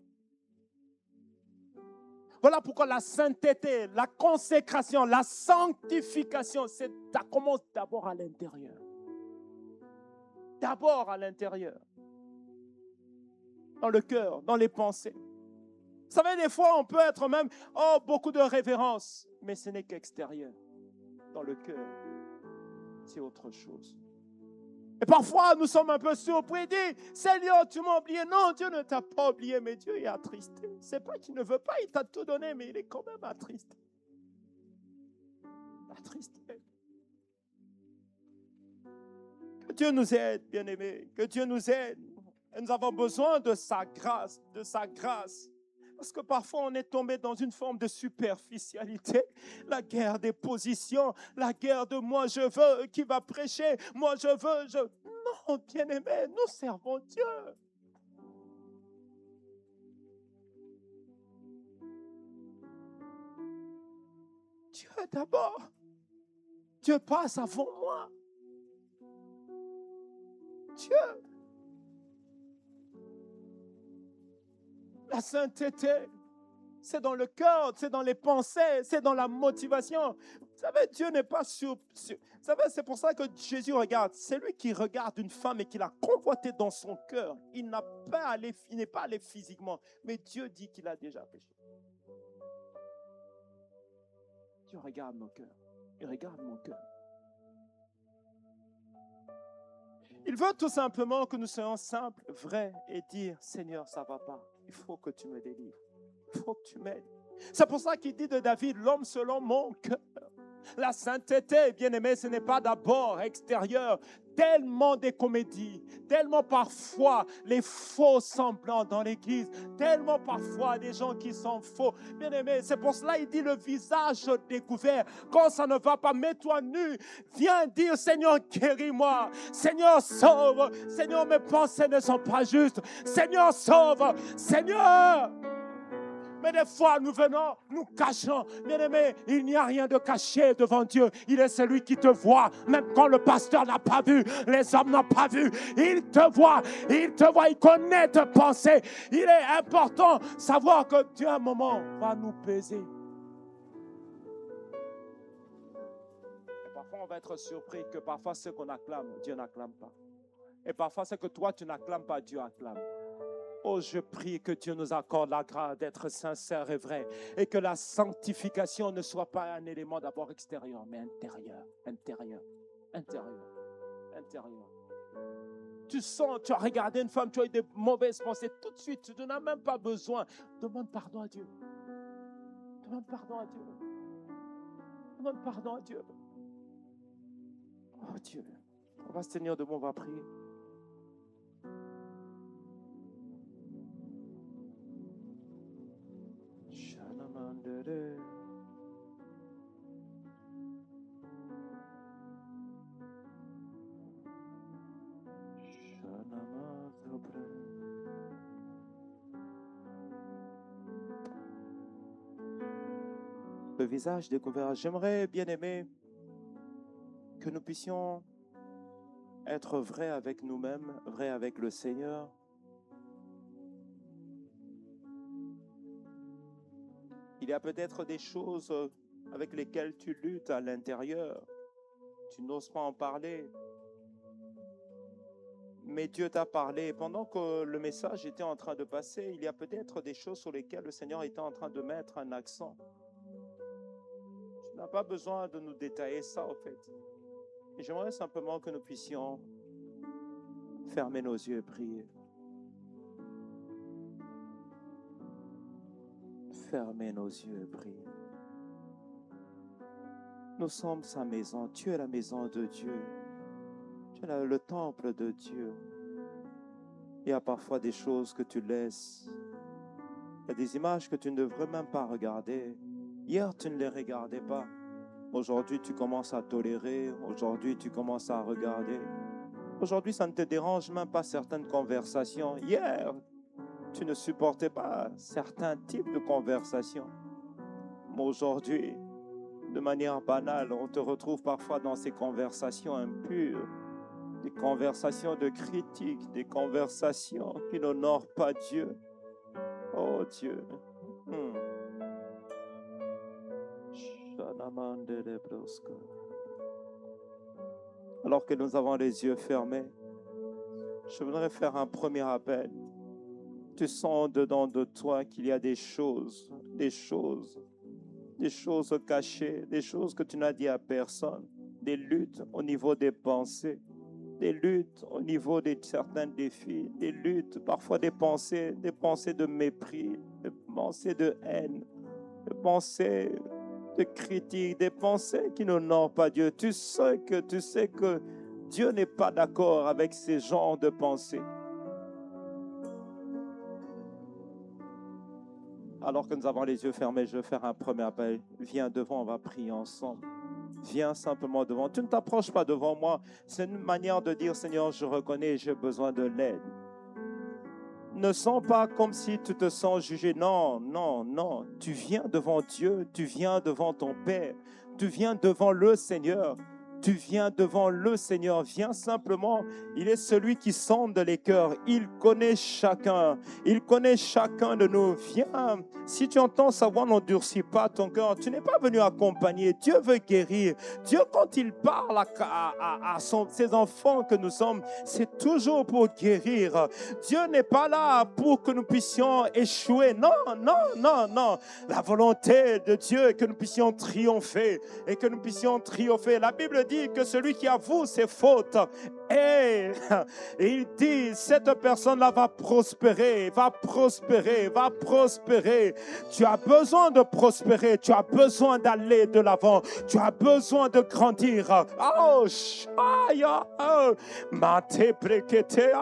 Voilà pourquoi la sainteté, la consécration, la sanctification, ça commence d'abord à l'intérieur. d'abord à l'intérieur, dans le cœur, dans les pensées. Vous savez, des fois, on peut être même, beaucoup de révérence, mais ce n'est qu'extérieur. Dans le cœur, c'est autre chose. Et parfois, nous sommes un peu surpris, dit, Seigneur, tu m'as oublié. Non, Dieu ne t'a pas oublié, mais Dieu est attristé. C'est pas qu'il ne veut pas, il t'a tout donné, mais il est quand même attristé. Attristé. Que Dieu nous aide, bien-aimés, que Dieu nous aide. Et nous avons besoin de sa grâce, de sa grâce. Parce que parfois, on est tombé dans une forme de superficialité. La guerre des positions, la guerre de moi, je veux, qui va prêcher, moi, je veux, je... Non, bien-aimés, nous servons Dieu. Dieu d'abord. Dieu passe avant moi. Dieu. La sainteté, c'est dans le cœur, c'est dans les pensées, c'est dans la motivation. Vous savez, Dieu n'est pas sur... Vous savez, c'est pour ça que Jésus regarde. C'est lui qui regarde une femme et qui l'a convoitée dans son cœur. Il n'est pas allé physiquement, mais Dieu dit qu'il a déjà péché. Dieu regarde nos cœurs. Il regarde mon cœur. Il veut tout simplement que nous soyons simples, vrais et dire, Seigneur, ça ne va pas. Il faut que tu me délivres. Il faut que tu m'aides. C'est pour ça qu'il dit de David, l'homme selon mon cœur. La sainteté, bien-aimé, ce n'est pas d'abord extérieur. Tellement des comédies, tellement parfois les faux semblants dans l'église, tellement parfois des gens qui sont faux. Bien-aimé, c'est pour cela qu'il dit le visage découvert. Quand ça ne va pas, mets-toi nu. Viens dire, Seigneur, guéris-moi. Seigneur, sauve. Seigneur, mes pensées ne sont pas justes. Seigneur, sauve. Seigneur. Mais des fois, nous venons, nous cachons. Bien-aimé, il n'y a rien de caché devant Dieu. Il est celui qui te voit, même quand le pasteur n'a pas vu, les hommes n'ont pas vu. Il te voit, il connaît tes pensées. Il est important de savoir que Dieu, à un moment, va nous peser. Et parfois, on va être surpris que parfois, ce qu'on acclame, Dieu n'acclame pas. Et parfois, ce que toi, tu n'acclames pas, Dieu acclame. Oh, je prie que Dieu nous accorde la grâce d'être sincère et vrai et que la sanctification ne soit pas un élément d'abord extérieur, mais intérieur. Tu sens, tu as regardé une femme, tu as eu des mauvaises pensées, tout de suite, tu n'as même pas besoin. Demande pardon à Dieu. Demande pardon à Dieu. Demande pardon à Dieu. Oh Dieu. On va se tenir debout, on va prier. Le visage découvert. J'aimerais, bien aimé, que nous puissions être vrais avec nous-mêmes, vrais avec le Seigneur. Il y a peut-être des choses avec lesquelles tu luttes à l'intérieur. Tu n'oses pas en parler. Mais Dieu t'a parlé. Pendant que le message était en train de passer, il y a peut-être des choses sur lesquelles le Seigneur était en train de mettre un accent. Tu n'as pas besoin de nous détailler ça, en fait. Et j'aimerais simplement que nous puissions fermer nos yeux et prier. Fermer nos yeux et prier. Nous sommes sa maison. Tu es la maison de Dieu. Tu es le temple de Dieu. Il y a parfois des choses que tu laisses. Il y a des images que tu ne devrais même pas regarder. Hier, tu ne les regardais pas. Aujourd'hui, tu commences à tolérer. Aujourd'hui, tu commences à regarder. Aujourd'hui, ça ne te dérange même pas certaines conversations. Hier, tu ne supportais pas certains types de conversations. Mais aujourd'hui, de manière banale, on te retrouve parfois dans ces conversations impures, des conversations de critique, des conversations qui n'honorent pas Dieu. Oh Dieu. Alors que nous avons les yeux fermés, Je voudrais faire un premier appel. Tu sens dedans de toi qu'il y a des choses cachées, des choses que tu n'as dit à personne, des luttes au niveau des pensées, des luttes au niveau de certains défis, des luttes, parfois des pensées de mépris, des pensées de haine, des pensées de critique, des pensées qui n'honorent pas Dieu. Tu sais que Dieu n'est pas d'accord avec ces genres de pensées. Alors que nous avons les yeux fermés, je vais faire un premier appel. Viens devant, on va prier ensemble. Viens simplement devant. Tu ne t'approches pas devant moi. C'est une manière de dire, Seigneur, je reconnais, j'ai besoin de l'aide. Ne sens pas comme si tu te sens jugé. Non, non, non. Tu viens devant Dieu, tu viens devant ton Père, tu viens devant le Seigneur. Tu viens devant le Seigneur. Viens simplement. Il est celui qui sonde les cœurs. Il connaît chacun. Il connaît chacun de nous. Viens. Si tu entends sa voix, n'endurcis pas ton cœur. Tu n'es pas venu accompagner. Dieu veut guérir. Dieu, quand il parle à ses enfants que nous sommes, c'est toujours pour guérir. Dieu n'est pas là pour que nous puissions échouer. Non, non, non, non. La volonté de Dieu est que nous puissions triompher et que nous puissions triompher. La Bible dit que celui qui avoue ses fautes, et il dit, cette personne-là va prospérer, va prospérer, va prospérer. Tu as besoin de prospérer, tu as besoin d'aller de l'avant, tu as besoin de grandir. Oh, shaya, mate preketea.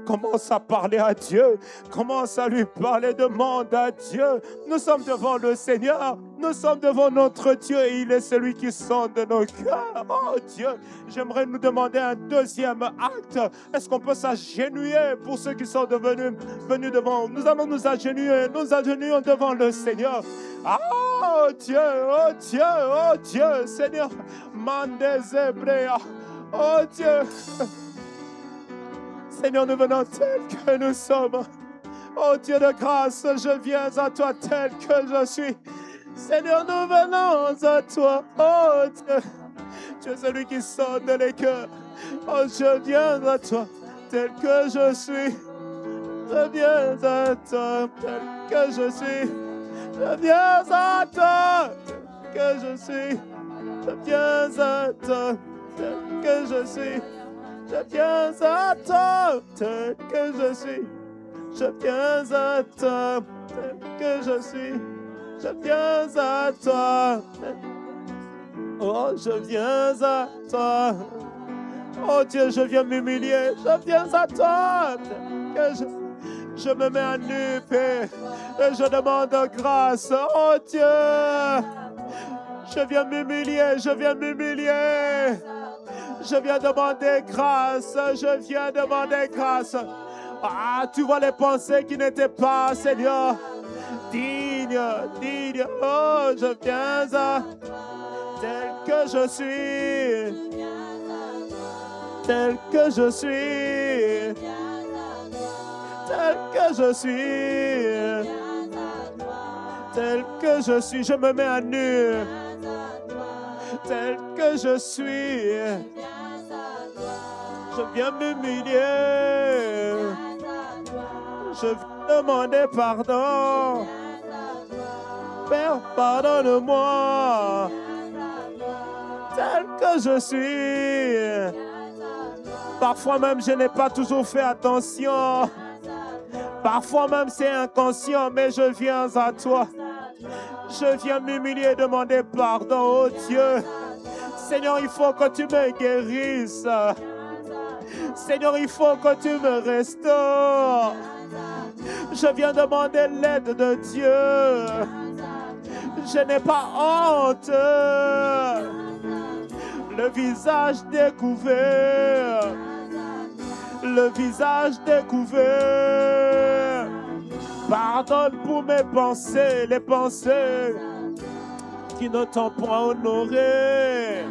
Commence à parler à Dieu. Commence à lui parler. Demande à Dieu. Nous sommes devant le Seigneur. Nous sommes devant notre Dieu et il est celui qui sonde nos cœurs. Oh Dieu, j'aimerais nous demander un deuxième acte. Est-ce qu'on peut s'agenouiller pour ceux qui sont venus devant? Nous allons nous agenouiller. Nous agenouillons devant le Seigneur. Oh Dieu, oh Dieu, oh Dieu, Seigneur. Mandezebrea. Oh Dieu. Seigneur, nous venons tels que nous sommes. Oh Dieu de grâce, je viens à toi tel que je suis. Seigneur, nous venons à toi. Oh Dieu, tu es celui qui sonde les cœurs. Oh, je viens à toi tel que je suis. Je viens à toi tel que je suis. Je viens à toi tel que je suis. Je viens à toi tel que je suis. Je viens à toi tel que je suis. Je viens à toi tel que je suis. Je viens à toi. Oh, je viens à toi. Oh Dieu, je viens m'humilier. Je viens à toi tel que je me mets à nu, Père, et je demande grâce. Oh Dieu, je viens m'humilier. Je viens m'humilier. Je viens demander grâce, je viens demander grâce. Ah, tu vois les pensées qui n'étaient pas, Seigneur, digne. Oh, je viens à tel que je suis, tel que je suis, tel que je suis, tel que je suis. Je me mets à nu, tel que je suis. Je viens m'humilier. Je viens demander pardon. Père, pardonne-moi. Tel que je suis. Parfois même, je n'ai pas toujours fait attention. Parfois même, c'est inconscient, mais je viens à toi. Je viens m'humilier et demander pardon, oh Dieu. Seigneur, il faut que tu me guérisses. Seigneur, il faut que tu me restaures. Je viens demander l'aide de Dieu. Je n'ai pas honte. Le visage découvert. Le visage découvert. Pardonne pour mes pensées, les pensées qui ne t'ont point honoré.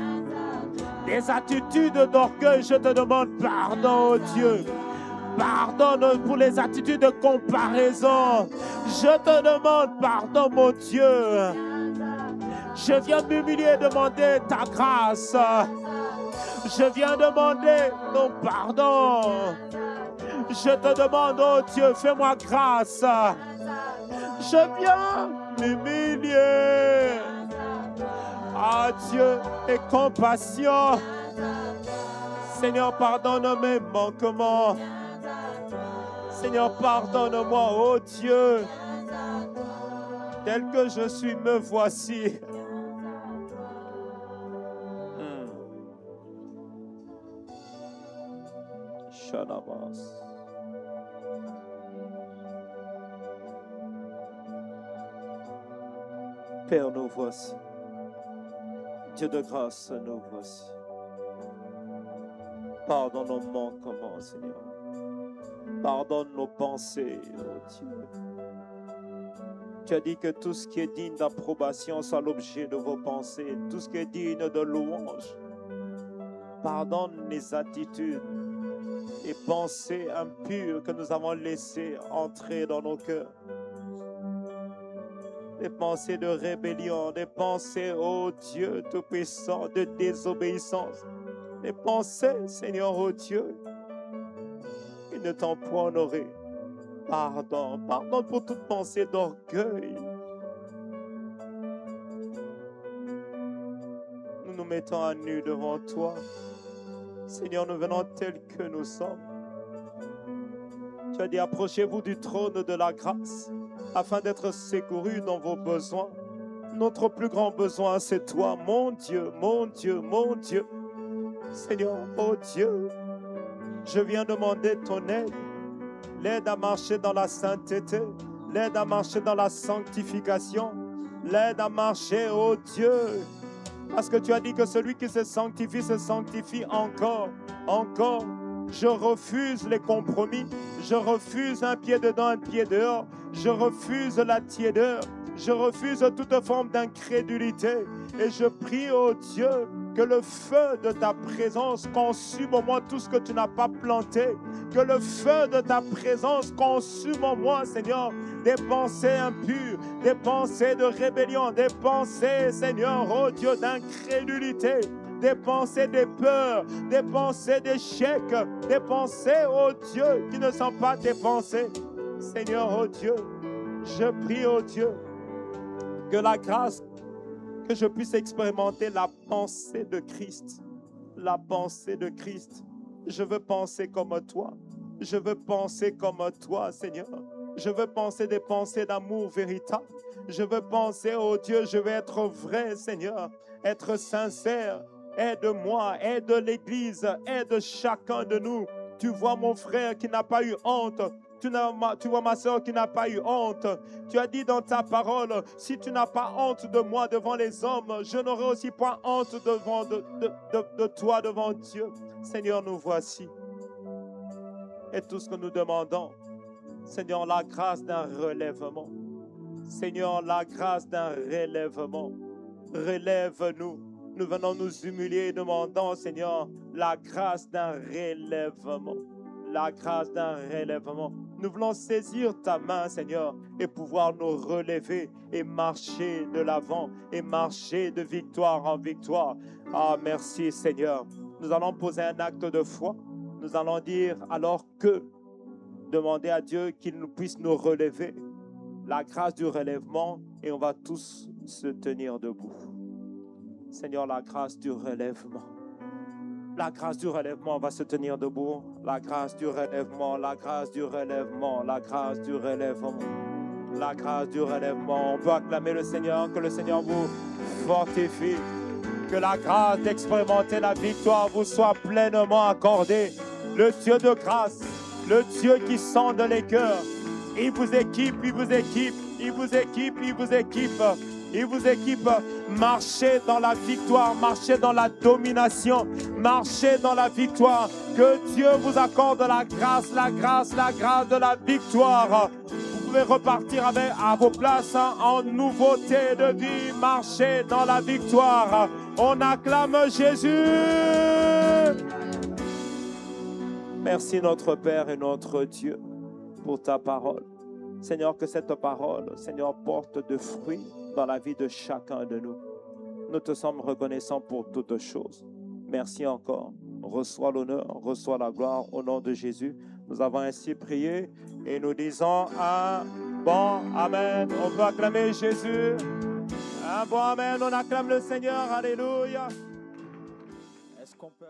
Des attitudes d'orgueil, je te demande pardon, oh Dieu. Pardonne pour les attitudes de comparaison. Je te demande pardon, mon Dieu. Je viens m'humilier et demander ta grâce. Je viens demander ton pardon. Je te demande, oh Dieu, fais-moi grâce. Je viens m'humilier. Ah Dieu, aie compassion. Seigneur, pardonne mes manquements. Seigneur, pardonne-moi, oh Dieu. Tel que je suis, me voici. Shalabas. Père, nous voici. Dieu de grâce, nous voici. Pardonne nos manquements, Seigneur. Pardonne nos pensées, oh Dieu. Tu as dit que tout ce qui est digne d'approbation soit l'objet de vos pensées, tout ce qui est digne de louange. Pardonne les attitudes et pensées impures que nous avons laissées entrer dans nos cœurs. Des pensées de rébellion, des pensées, oh Dieu Tout-Puissant, de désobéissance. Des pensées, Seigneur, oh Dieu, qui ne t'ont point honoré. Pardon, pardon pour toute pensée d'orgueil. Nous nous mettons à nu devant toi. Seigneur, nous venons tels que nous sommes. Tu as dit, approchez-vous du trône de la grâce afin d'être secourus dans vos besoins. Notre plus grand besoin, c'est toi, mon Dieu, mon Dieu, mon Dieu. Seigneur, oh Dieu, je viens demander ton aide. L'aide à marcher dans la sainteté, l'aide à marcher dans la sanctification, l'aide à marcher, oh Dieu, parce que tu as dit que celui qui se sanctifie encore, encore. Je refuse les compromis, je refuse un pied dedans, un pied dehors, je refuse la tiédeur, je refuse toute forme d'incrédulité et je prie, oh Dieu, que le feu de ta présence consume en moi tout ce que tu n'as pas planté. Que le feu de ta présence consume en moi, Seigneur, des pensées impures, des pensées de rébellion, des pensées, Seigneur, oh Dieu, d'incrédulité, des pensées de peur, des pensées d'échec, des pensées, oh Dieu, qui ne sont pas tes pensées. Seigneur, oh Dieu, je prie, oh Dieu, que la grâce, que je puisse expérimenter la pensée de Christ. La pensée de Christ. Je veux penser comme toi. Je veux penser comme toi, Seigneur. Je veux penser des pensées d'amour véritable. Je veux penser, oh Dieu, je veux être vrai, Seigneur. Être sincère. Aide-moi, aide l'Église, aide chacun de nous. Tu vois mon frère qui n'a pas eu honte. Tu vois ma soeur qui n'a pas eu honte. Tu as dit dans ta parole, si tu n'as pas honte de moi devant les hommes, je n'aurai aussi pas honte de toi devant Dieu. Seigneur, nous voici. Et tout ce que nous demandons, Seigneur, la grâce d'un relèvement. Seigneur, la grâce d'un relèvement. Relève-nous. Nous venons nous humilier et demandons, Seigneur, la grâce d'un relèvement. La grâce d'un relèvement. Nous voulons saisir ta main, Seigneur, et pouvoir nous relever et marcher de l'avant et marcher de victoire en victoire. Ah, merci, Seigneur. Nous allons poser un acte de foi. Nous allons dire alors que demander à Dieu qu'il nous puisse nous relever. La grâce du relèvement et on va tous se tenir debout. Seigneur, la grâce du relèvement. La grâce du relèvement, on va se tenir debout. La grâce du relèvement, la grâce du relèvement, la grâce du relèvement. La grâce du relèvement. On peut acclamer le Seigneur, que le Seigneur vous fortifie. Que la grâce d'expérimenter la victoire vous soit pleinement accordée. Le Dieu de grâce, le Dieu qui sonde les cœurs, il vous équipe, il vous équipe, il vous équipe, il vous équipe. Il vous équipe, marchez dans la victoire, marchez dans la domination, marchez dans la victoire. Que Dieu vous accorde la grâce, la grâce, la grâce de la victoire. Vous pouvez repartir à vos places en nouveauté de vie, marchez dans la victoire. On acclame Jésus. Merci notre Père et notre Dieu pour ta parole. Seigneur, que cette parole, Seigneur, porte de fruits dans la vie de chacun de nous. Nous te sommes reconnaissants pour toutes choses. Merci encore. Reçois l'honneur, reçois la gloire au nom de Jésus. Nous avons ainsi prié et nous disons un bon Amen. On peut acclamer Jésus. Un bon Amen. On acclame le Seigneur. Alléluia. Est-ce qu'on peut